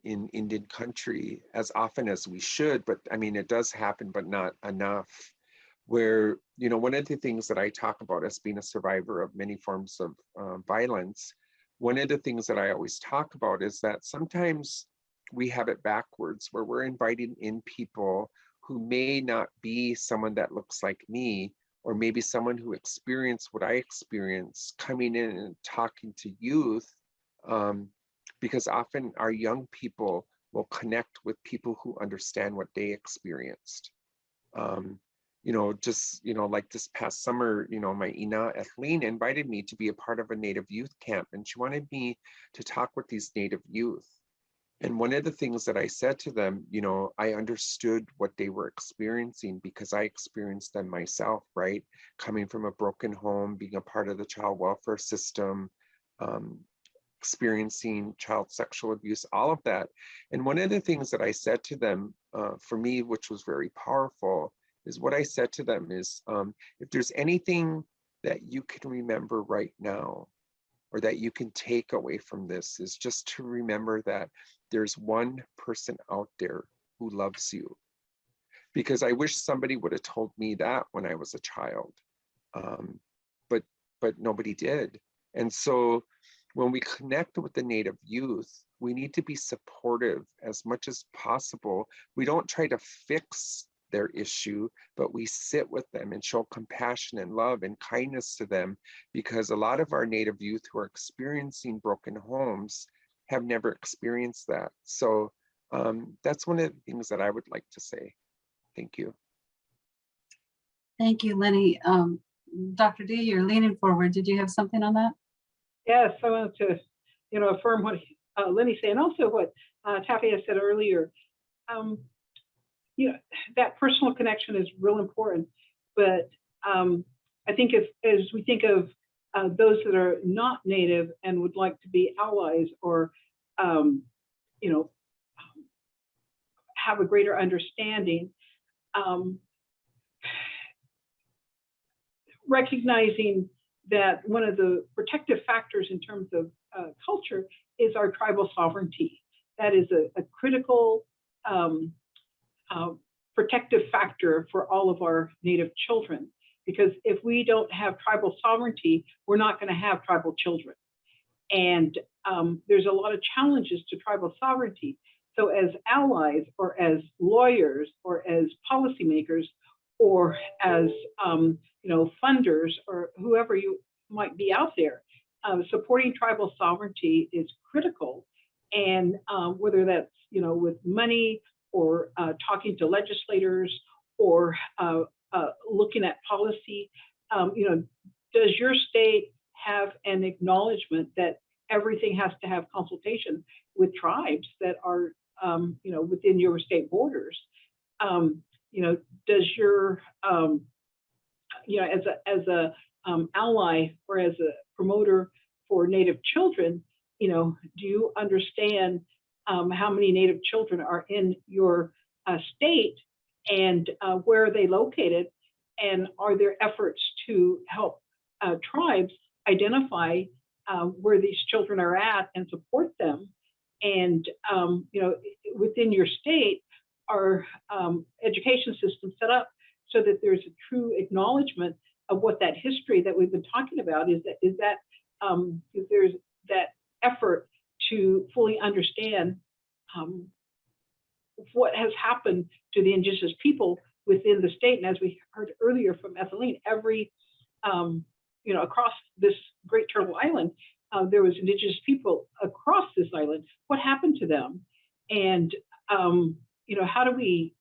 in Indian country as often as we should. But I mean, it does happen, but not enough. Where, you know, one of the things that I talk about as being a survivor of many forms of violence, one of the things that I always talk about is that sometimes we have it backwards, where we're inviting in people who may not be someone that looks like me, or maybe someone who experienced what I experienced, coming in and talking to youth, because often our young people will connect with people who understand what they experienced. You know, just, you know, like this past summer, you know, my Ina Ethelene invited me to be a part of a Native youth camp, and she wanted me to talk with these Native youth. And one of the things that I said to them, you know, I understood what they were experiencing because I experienced them myself, right? Coming from a broken home, being a part of the child welfare system, experiencing child sexual abuse, all of that. And one of the things that I said to them, for me, which was very powerful, is what I said to them is, if there's anything that you can remember right now, or that you can take away from this, is just to remember that there's one person out there who loves you. Because I wish somebody would have told me that when I was a child, but nobody did. And so when we connect with the Native youth, we need to be supportive as much as possible. We don't try to fix their issue, but we sit with them and show compassion and love and kindness to them, because a lot of our Native youth who are experiencing broken homes have never experienced that. So that's one of the things that I would like to say. Thank you. Thank you, Lenny. Dr. D, you're leaning forward. Did you have something on that? Yes, I wanted to, you know, affirm what Lenny said, and also what Taffy has said earlier. that personal connection is real important. But I think as we think of those that are not Native and would like to be allies or, have a greater understanding, recognizing that one of the protective factors in terms of culture is our tribal sovereignty. That is a critical protective factor for all of our Native children, because if we don't have tribal sovereignty, we're not going to have tribal children. And there's a lot of challenges to tribal sovereignty. So as allies or as lawyers or as policymakers or as funders or whoever you might be out there, supporting tribal sovereignty is critical. And whether that's with money or talking to legislators or looking at policy, does your state have an acknowledgement that everything has to have consultation with tribes that are within your state borders? Does your as a ally or as a promoter for Native children, do you understand how many Native children are in your state and where are they located? And are there efforts to help tribes identify where these children are at and support them? And within your state, are education systems set up so that there's a true acknowledgement of what that history that we've been talking about is there's that effort to fully understand what has happened to the Indigenous people within the state. And as we heard earlier from Ethelene, every across this Great Turtle Island, there was Indigenous people across this island. What happened to them? And how do we,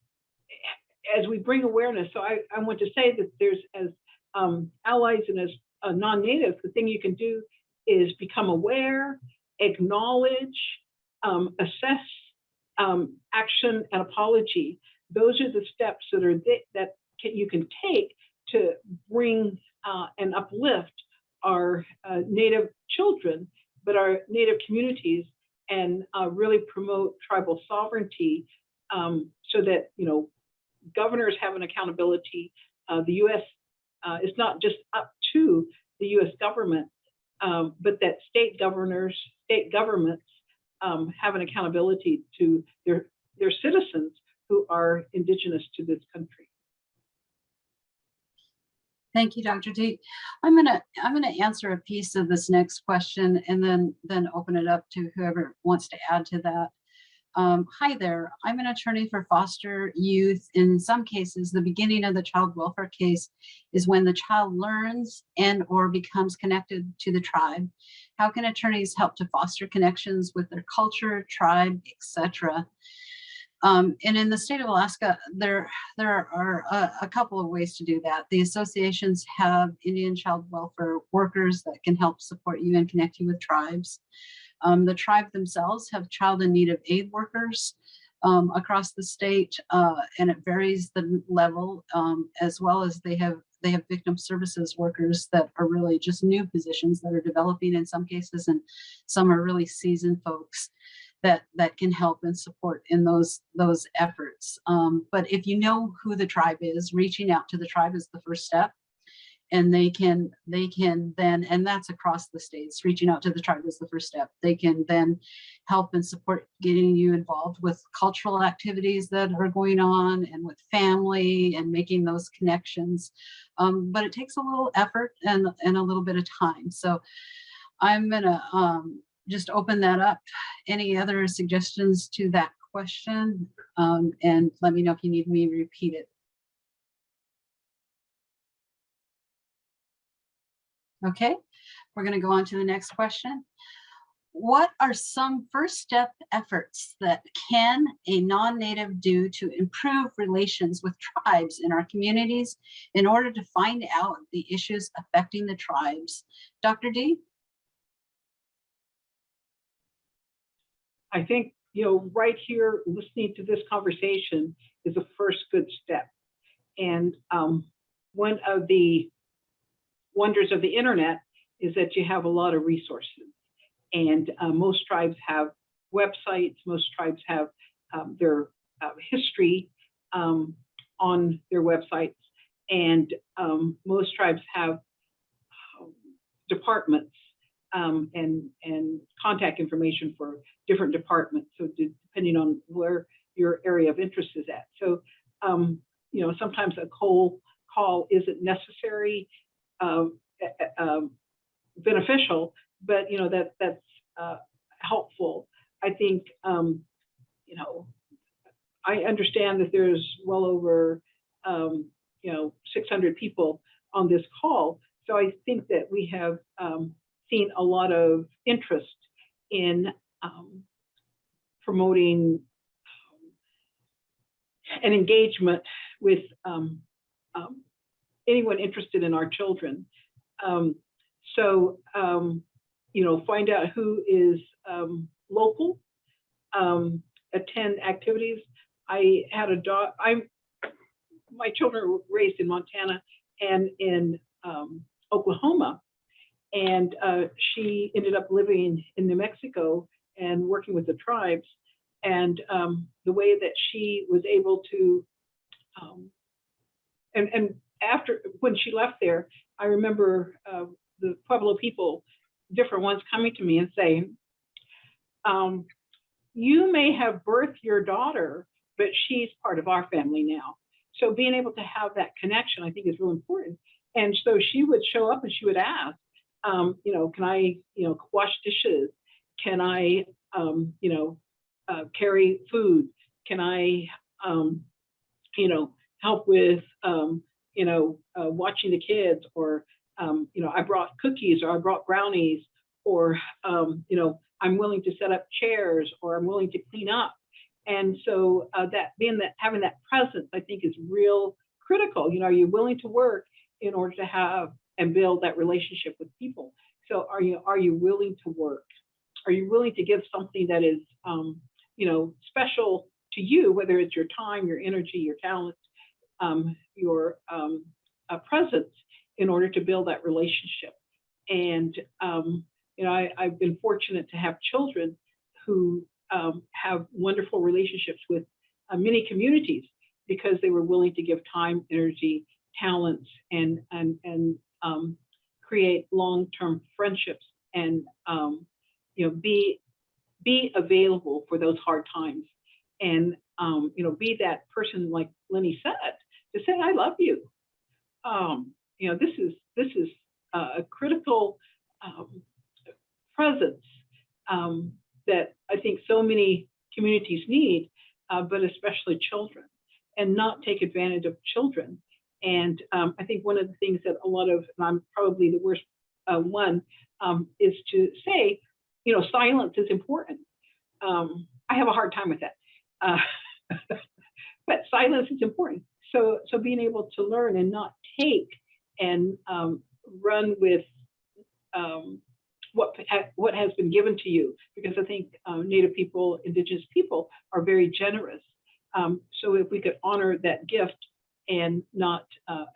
as we bring awareness? So I want to say that there's, as allies and as non-Native, the thing you can do is become aware, acknowledge, assess, action, and apology. Those are the steps that you can take to bring and uplift our Native children, but our Native communities, and really promote tribal sovereignty, so that governors have an accountability. The U.S. is not just up to the U.S. government, but that state governors, state governments have an accountability to their citizens who are Indigenous to this country. Thank you, Dr. D. I'm gonna answer a piece of this next question and then open it up to whoever wants to add to that. Hi there, I'm an attorney for foster youth. In some cases, the beginning of the child welfare case is when the child learns and or becomes connected to the tribe. How can attorneys help to foster connections with their culture, tribe, etc.? And in the state of Alaska, there are a couple of ways to do that. The associations have Indian child welfare workers that can help support you and connect you with tribes. The tribe themselves have child in need of aid workers across the state, and it varies the level, as well as they have victim services workers that are really just new positions that are developing in some cases, and some are really seasoned folks that can help and support in those efforts. But if you know who the tribe is, reaching out to the tribe is the first step. And they can then, and that's across the states, reaching out to the tribe is the first step. They can then help and support getting you involved with cultural activities that are going on and with family and making those connections. But it takes a little effort and a little bit of time. So I'm gonna just open that up. Any other suggestions to that question? And let me know if you need me to repeat it. Okay, we're going to go on to the next question. What are some first step efforts that can a non-Native do to improve relations with tribes in our communities in order to find out the issues affecting the tribes? Dr. D? I think, right here, listening to this conversation is a first good step. And one of the wonders of the internet is that you have a lot of resources. And most tribes have websites, most tribes have their history on their websites, and most tribes have departments and contact information for different departments, so depending on where your area of interest is at. So you know, sometimes a cold call isn't necessary, beneficial, but you know, that's helpful. I think you know, I understand that there's well over you know, 600 people on this call, so I think that we have seen a lot of interest in promoting an engagement with anyone interested in our children. So you know, find out who is local, attend activities. I had a dog. My children were raised in Montana and in Oklahoma, and she ended up living in New Mexico and working with the tribes. And the way that she was able to, and after, when she left there, I remember the Pueblo people, different ones, coming to me and saying, you may have birthed your daughter, but she's part of our family now. So being able to have that connection, I think, is really important. And so she would show up and she would ask, you know, can I, you know, wash dishes? Can I, you know, carry food? Can I, you know, help with, you know, watching the kids? Or, you know, I brought cookies, or I brought brownies, or, you know, I'm willing to set up chairs, or I'm willing to clean up. And so that being that, having that presence, I think, is real critical. You know, are you willing to work in order to have and build that relationship with people? So are you willing to work? Are you willing to give something that is, you know, special to you, whether it's your time, your energy, your talent, your presence, in order to build that relationship? And you know, I've been fortunate to have children who have wonderful relationships with many communities because they were willing to give time, energy, talents, and create long-term friendships, and you know, be available for those hard times, and you know, be that person, like Lenny said, to say, I love you. You know, this is a critical presence that I think so many communities need, but especially children, and not take advantage of children. And I think one of the things that a lot of, and I'm probably the worst one, is to say, you know, silence is important. I have a hard time with that, but silence is important. So being able to learn and not take and run with what has been given to you, because I think Native people, Indigenous people are very generous. So if we could honor that gift and not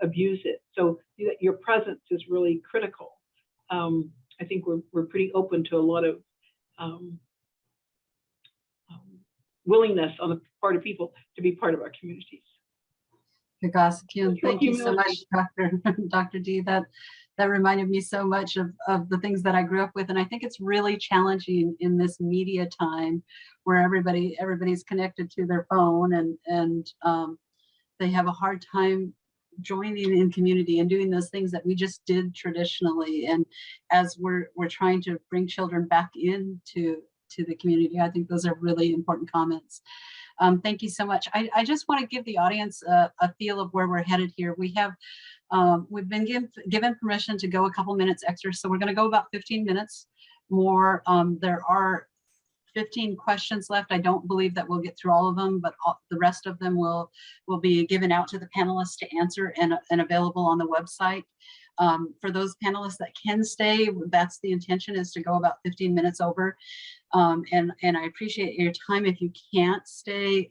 abuse it, so your presence is really critical. I think we're pretty open to a lot of willingness on the part of people to be part of our communities. Thank you so much, Dr. D. That reminded me so much of the things that I grew up with. And I think it's really challenging in this media time where everybody's connected to their phone, and they have a hard time joining in community and doing those things that we just did traditionally. And as we're trying to bring children back into the community, I think those are really important comments. Thank you so much. I just want to give the audience a feel of where we're headed here. We've been given permission to go a couple minutes extra, so we're going to go about 15 minutes more. There are 15 questions left. I don't believe that we'll get through all of them, but the rest of them will be given out to the panelists to answer and available on the website. For those panelists that can stay, that's the intention, is to go about 15 minutes over. And I appreciate your time. If you can't stay,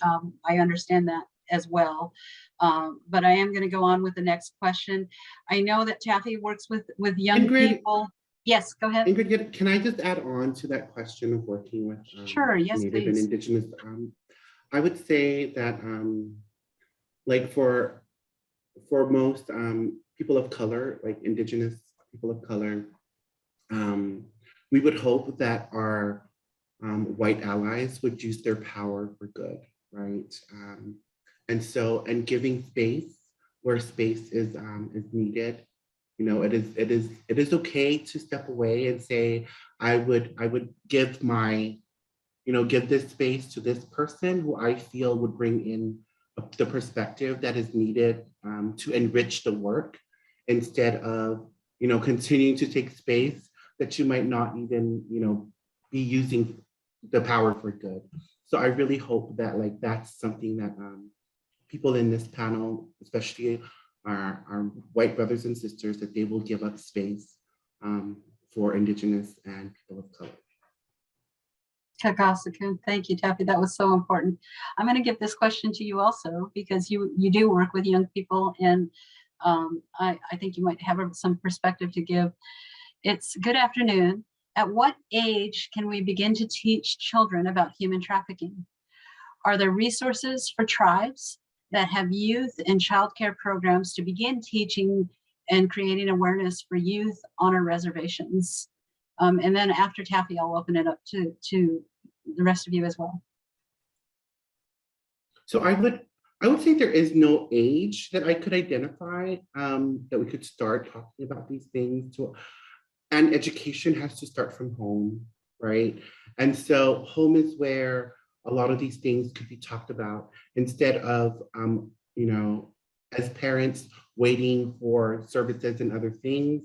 I understand that as well. But I am going to go on with the next question. I know that Taffy works with young Ingrid? people. Yes, go ahead. Ingrid, can I just add on to that question of working with Sure, yes, Native please. and Indigenous? I would say that like for most people of color, like Indigenous people of color, we would hope that our white allies would use their power for good, right? And giving space where space is needed. You know, it is okay to step away and say, I would give give this space to this person who I feel would bring in the perspective that is needed to enrich the work, instead of continuing to take space that you might not even be using the power for good. So I really hope that that's something that people in this panel, especially our white brothers and sisters, that they will give up space for Indigenous and people of color. Kakasakun. Thank you, Taffy. That was so important. I'm going to give this question to you also, because you do work with young people, and I think you might have some perspective to give. It's good afternoon. At what age can we begin to teach children about human trafficking? Are there resources for tribes that have youth and childcare programs to begin teaching and creating awareness for youth on our reservations? And then after Taffy, I'll open it up to the rest of you as well. So I would say there is no age that I could identify that we could start talking about these things. And education has to start from home, right? And so home is where a lot of these things could be talked about, instead of as parents waiting for services and other things,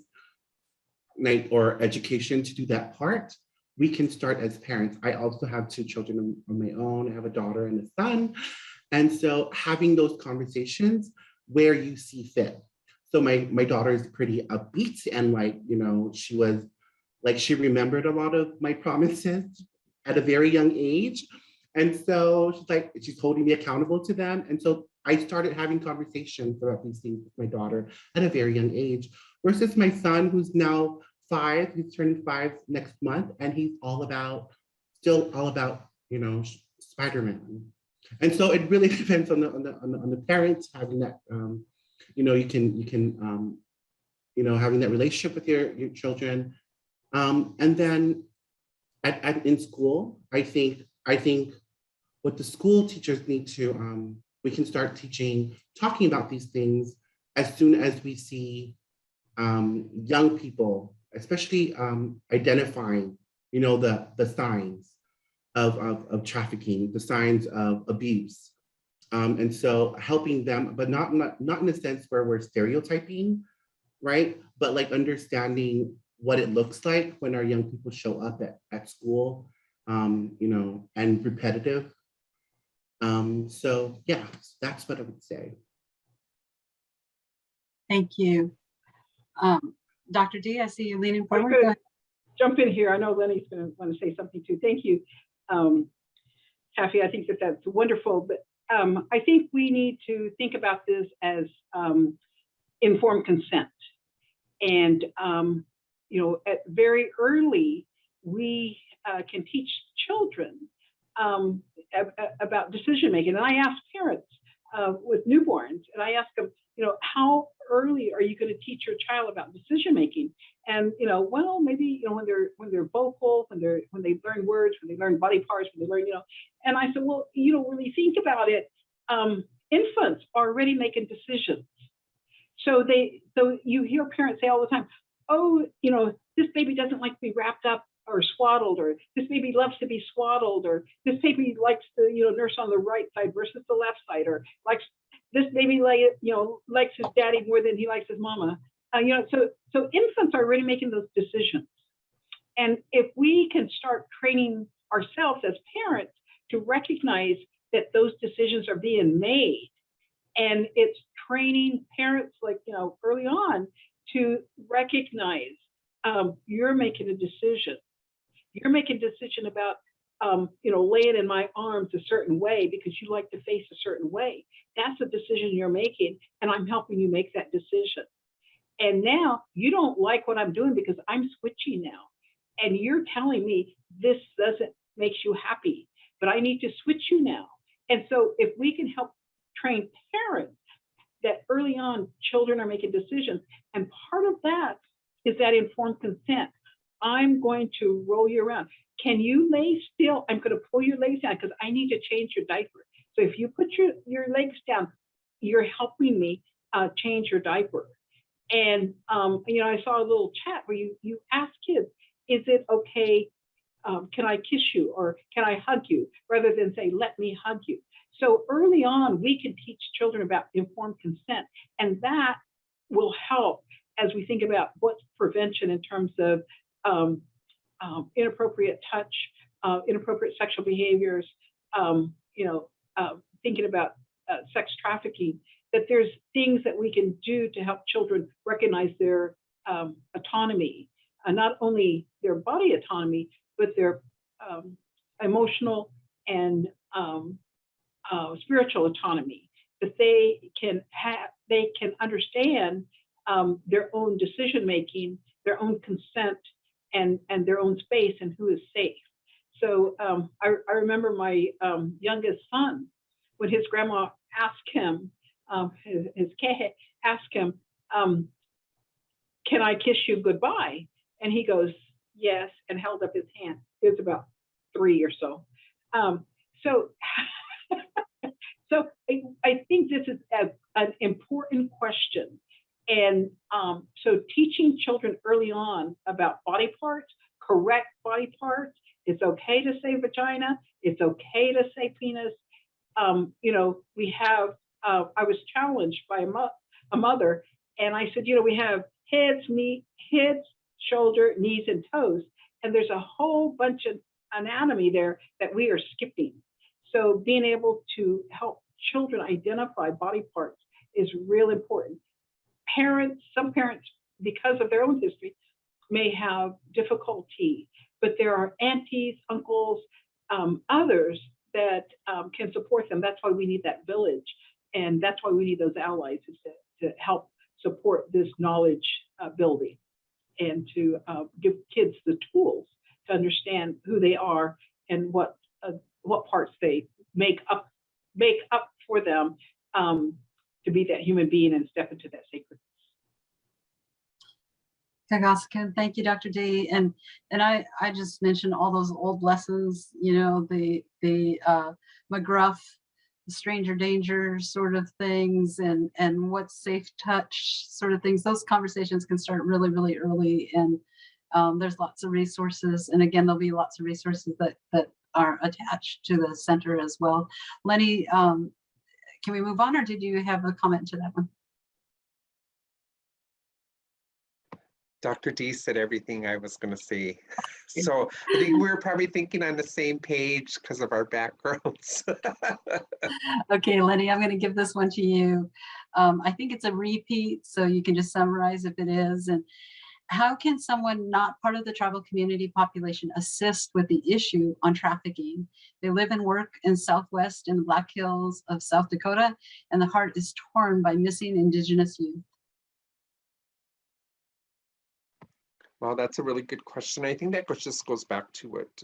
or education to do that part. We can start as parents. I also have 2 children of my own. I have a daughter and a son. And so having those conversations where you see fit. So my daughter is pretty upbeat, and she remembered a lot of my promises at a very young age. And so she's holding me accountable to them. And so I started having conversations about these things with my daughter at a very young age, versus my son, who's now 5, he's turning 5 next month, and he's still all about Spider-Man. And so it really depends on the parents having that you can having that relationship with your children, and then in school, I think what the school teachers need to we can start talking about these things as soon as we see young people, especially identifying the signs of trafficking, the signs of abuse. And so helping them, but not in a sense where we're stereotyping, right? But understanding what it looks like when our young people show up at school, and repetitive. So yeah, that's what I would say. Thank you. Dr. D, I see you leaning forward. I'm going to jump in here. I know Lenny's going to want to say something too. Thank you, Taffy. I think that's wonderful. But I think we need to think about this as informed consent. And, at very early, we can teach children about decision making. And I ask parents with newborns, and I ask them, how early are you going to teach your child about decision making? And well, maybe when they're vocal, when they learn words, when they learn body parts, when they learn And I said, well, when you think about it, infants are already making decisions. So you hear parents say all the time, oh, this baby doesn't like to be wrapped up or swaddled, or this baby loves to be swaddled, or this baby likes to nurse on the right side versus the left side, or this baby likes his daddy more than he likes his mama. So infants are already making those decisions. And if we can start training ourselves as parents to recognize that those decisions are being made, and it's training parents early on to recognize you're making a decision. You're making a decision about lay it in my arms a certain way because you like to face a certain way. That's a decision you're making, and I'm helping you make that decision. And now you don't like what I'm doing because I'm switching now. And you're telling me this doesn't make you happy, but I need to switch you now. And so if we can help train parents that early on children are making decisions, and part of that is that informed consent. I'm going to roll you around. Can you lay still? I'm going to pull your legs down because I need to change your diaper. So if you put your legs down, you're helping me change your diaper. And I saw a little chat where you ask kids, is it okay? Can I kiss you or can I hug you? Rather than say, let me hug you. So early on, we can teach children about informed consent, and that will help as we think about what's prevention in terms of inappropriate touch, inappropriate sexual behaviors, thinking about sex trafficking, that there's things that we can do to help children recognize their autonomy, not only their body autonomy, but their emotional and spiritual autonomy, that they can understand their own decision making, their own consent, and their own space and who is safe. So I remember my youngest son, when his grandma asked him, his kehe asked him, can I kiss you goodbye? And he goes, yes, and held up his hand. He was about 3 or so. So I think this is an important question. And so teaching children early on about body parts, correct body parts, it's okay to say vagina, it's okay to say penis. We have, I was challenged by a mother, and I said, we have heads, shoulder, knees, and toes, and there's a whole bunch of anatomy there that we are skipping. So being able to help children identify body parts is real important. Some parents, because of their own history, may have difficulty, but there are aunties, uncles, others that can support them. That's why we need that village, and that's why we need those allies to help support this knowledge building and to give kids the tools to understand who they are and what parts they make up for them to be that human being and step into that sacred. Thank you, Dr. D. And I just mentioned all those old lessons, the McGruff, the stranger danger sort of things, and what's safe touch sort of things. Those conversations can start really, really early, and there's lots of resources. And again, there'll be lots of resources that are attached to the center as well. Lenny, can we move on, or did you have a comment to that one? Dr. D said everything I was going to say. So I think we're probably thinking on the same page because of our backgrounds. Okay, Lenny, I'm going to give this one to you. I think it's a repeat, so you can just summarize if it is. And how can someone not part of the tribal community population assist with the issue on trafficking? They live and work in Southwest in the Black Hills of South Dakota, and the heart is torn by missing Indigenous youth. Well, that's a really good question. I think that just goes back to what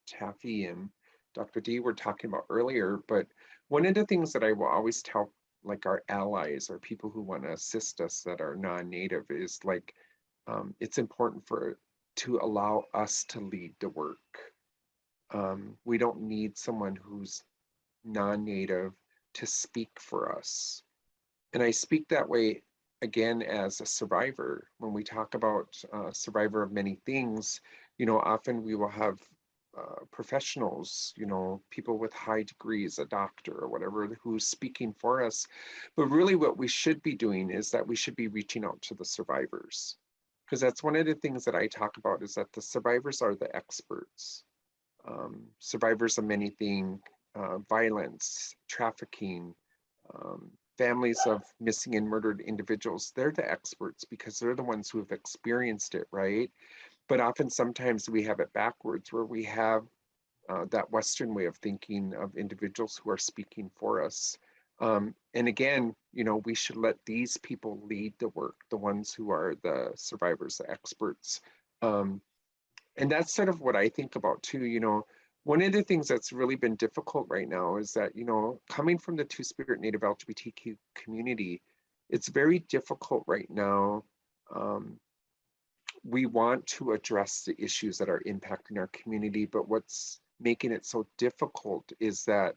Taffy and Dr. D were talking about earlier. But one of the things that I will always tell, like our allies or people who want to assist us that are non-native, is like it's important to allow us to lead the work. We don't need someone who's non-native to speak for us. And I speak that way again as a survivor. When we talk about survivor of many things, often we will have professionals, people with high degrees, a doctor or whatever, who's speaking for us. But really what we should be doing is that we should be reaching out to the survivors. Because that's one of the things that I talk about, is that the survivors are the experts. Survivors of many things, violence, trafficking, families of missing and murdered individuals, they're the experts because they're the ones who have experienced it, right? But often sometimes we have it backwards, where we have that Western way of thinking of individuals who are speaking for us. And again, you know, we should let these people lead the work, the ones who are the survivors, the experts. And that's sort of what I think about too. You know, one of the things that's really been difficult right now is that, you know, coming from the Two-Spirit Native LGBTQ community, it's very difficult right now. We want to address the issues that are impacting our community, but what's making it so difficult is that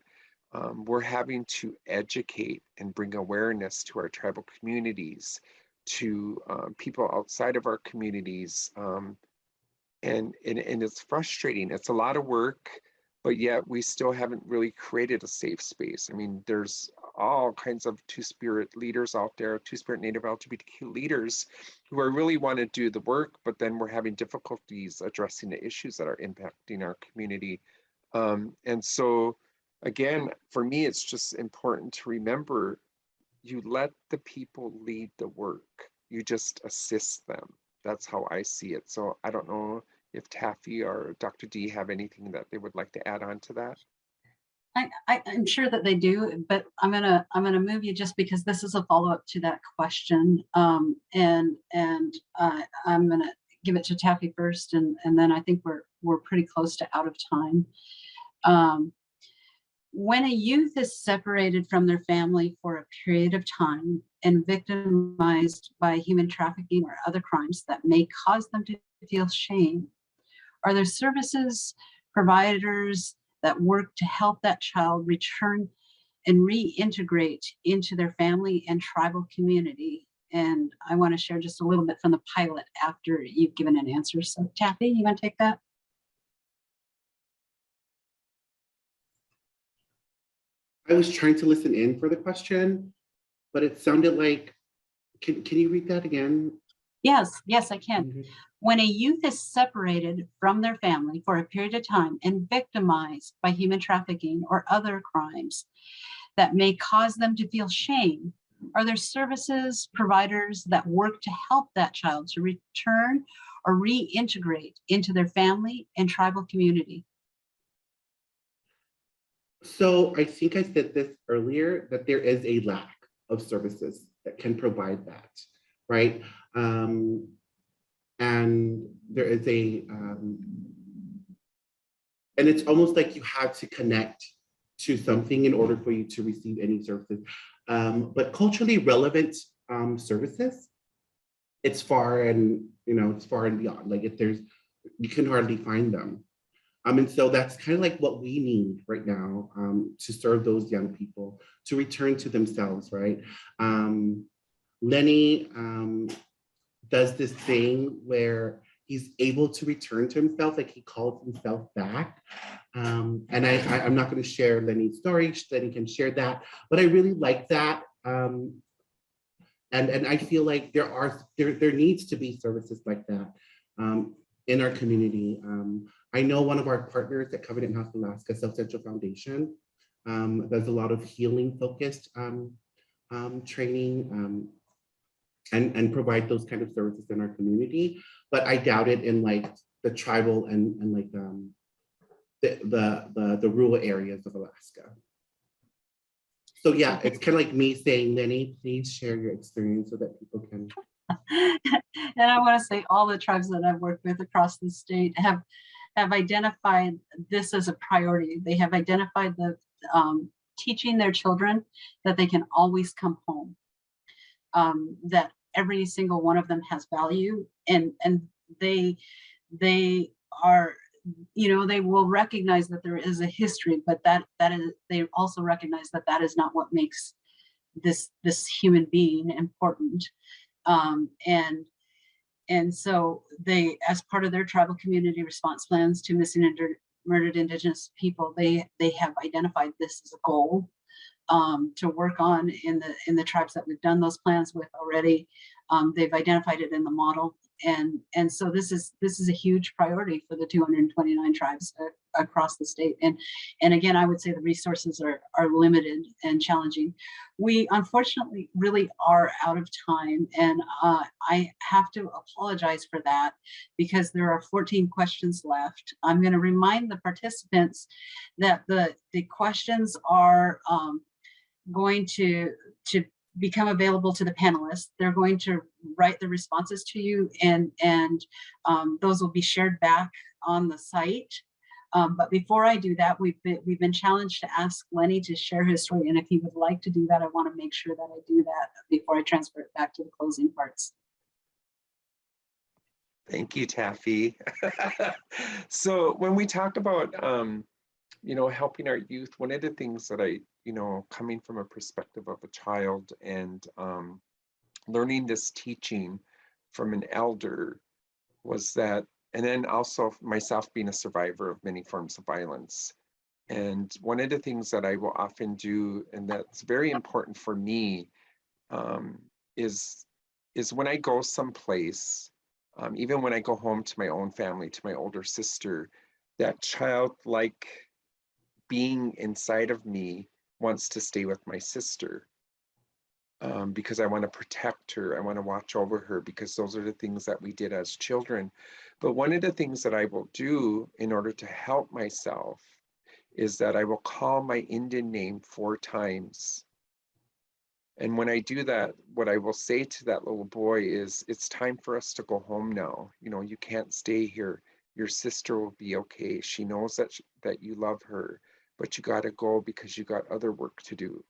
we're having to educate and bring awareness to our tribal communities, to people outside of our communities. And it's frustrating. It's a lot of work, but yet we still haven't really created a safe space. I mean, there's all kinds of Two-Spirit leaders out there, Two-Spirit Native LGBTQ leaders who are really want to do the work, but then we're having difficulties addressing the issues that are impacting our community. And so, again, for me, it's just important to remember, you let the people lead the work. You just assist them. That's how I see it. So I don't know if Taffy or Dr. D have anything that they would like to add on to that. I'm sure that they do, but I'm gonna move you just because this is a follow-up to that question, and I'm gonna give it to Taffy first, and then I think we're pretty close to out of time. When a youth is separated from their family for a period of time and victimized by human trafficking or other crimes that may cause them to feel shame, are there services, providers that work to help that child return and reintegrate into their family and tribal community? And I want to share just a little bit from the pilot after you've given an answer. So Taffy, you want to take that? I was trying to listen in for the question, but it sounded like, can you read that again? Yes, I can. Mm-hmm. When a youth is separated from their family for a period of time and victimized by human trafficking or other crimes that may cause them to feel shame, are there services, providers that work to help that child to return or reintegrate into their family and tribal community? So I think I said this earlier, that there is a lack of services that can provide that, right? And there is and it's almost like you have to connect to something in order for you to receive any services. But culturally relevant services, it's far and beyond. Like you can hardly find them. And so that's kind of like what we need right now to serve those young people, to return to themselves, right? Lenny does this thing where he's able to return to himself, like he calls himself back. And I'm not going to share Lenny's story, Lenny can share that, but I really like that. And I feel like there needs to be services like that in our community. I know one of our partners at Covenant House Alaska, South Central Foundation, does a lot of healing focused training and provide those kind of services in our community. But I doubt it in like the tribal and like the rural areas of Alaska. So yeah, it's kind of like me saying, Lenny, please share your experience so that people can. And I want to say all the tribes that I've worked with across the state have identified this as a priority. They have identified the teaching their children that they can always come home, that every single one of them has value, and they are, they will recognize that there is a history, but that is, they also recognize that that is not what makes this human being important. And so they, as part of their tribal community response plans to missing and murdered Indigenous people, they have identified this as a goal to work on in the tribes that we've done those plans with already. They've identified it in the model, and so this is a huge priority for the 229 tribes across the state. And again, I would say the resources are limited and challenging. We unfortunately really are out of time, and I have to apologize for that because there are 14 questions left. I'm going to remind the participants that the questions are going to become available to the panelists. They're going to write the responses to you, and those will be shared back on the site. But before I do that, we've been challenged to ask Lenny to share his story, and if he would like to do that, I want to make sure that I do that before I transfer it back to the closing parts. Thank you, Taffy. So when we talk about helping our youth, one of the things that I, coming from a perspective of a child and learning this teaching from an elder was that, and then also myself being a survivor of many forms of violence. And one of the things that I will often do, and that's very important for me, is when I go someplace, even when I go home to my own family, to my older sister, that childlike being inside of me wants to stay with my sister, because I want to protect her. I want to watch over her, because those are the things that we did as children. But one of the things that I will do in order to help myself is that I will call my Indian name 4 times. And when I do that, what I will say to that little boy is, it's time for us to go home now. You can't stay here. Your sister will be okay. She knows that you love her, but you got to go because you got other work to do.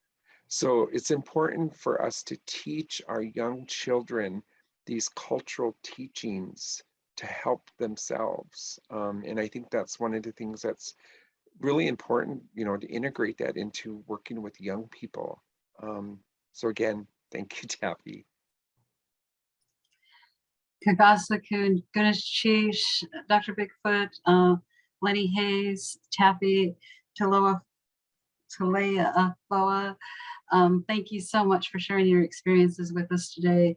So it's important for us to teach our young children these cultural teachings to help themselves. And I think that's one of the things that's really important, to integrate that into working with young people. So again, thank you, Taffy. Kagasakun, Gunishish, Dr. Bigfoot, Lenny Hayes, Taffy, Talea Boa. Thank you so much for sharing your experiences with us today.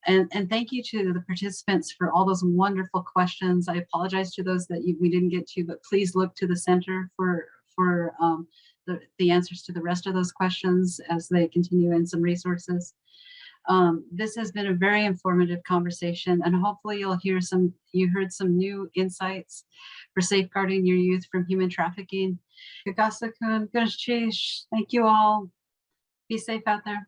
And thank you to the participants for all those wonderful questions. I apologize to those that we didn't get to, but please look to the center for the answers to the rest of those questions as they continue in some resources. This has been a very informative conversation, and hopefully you heard some new insights for safeguarding your youth from human trafficking. Thank you all. Be safe out there.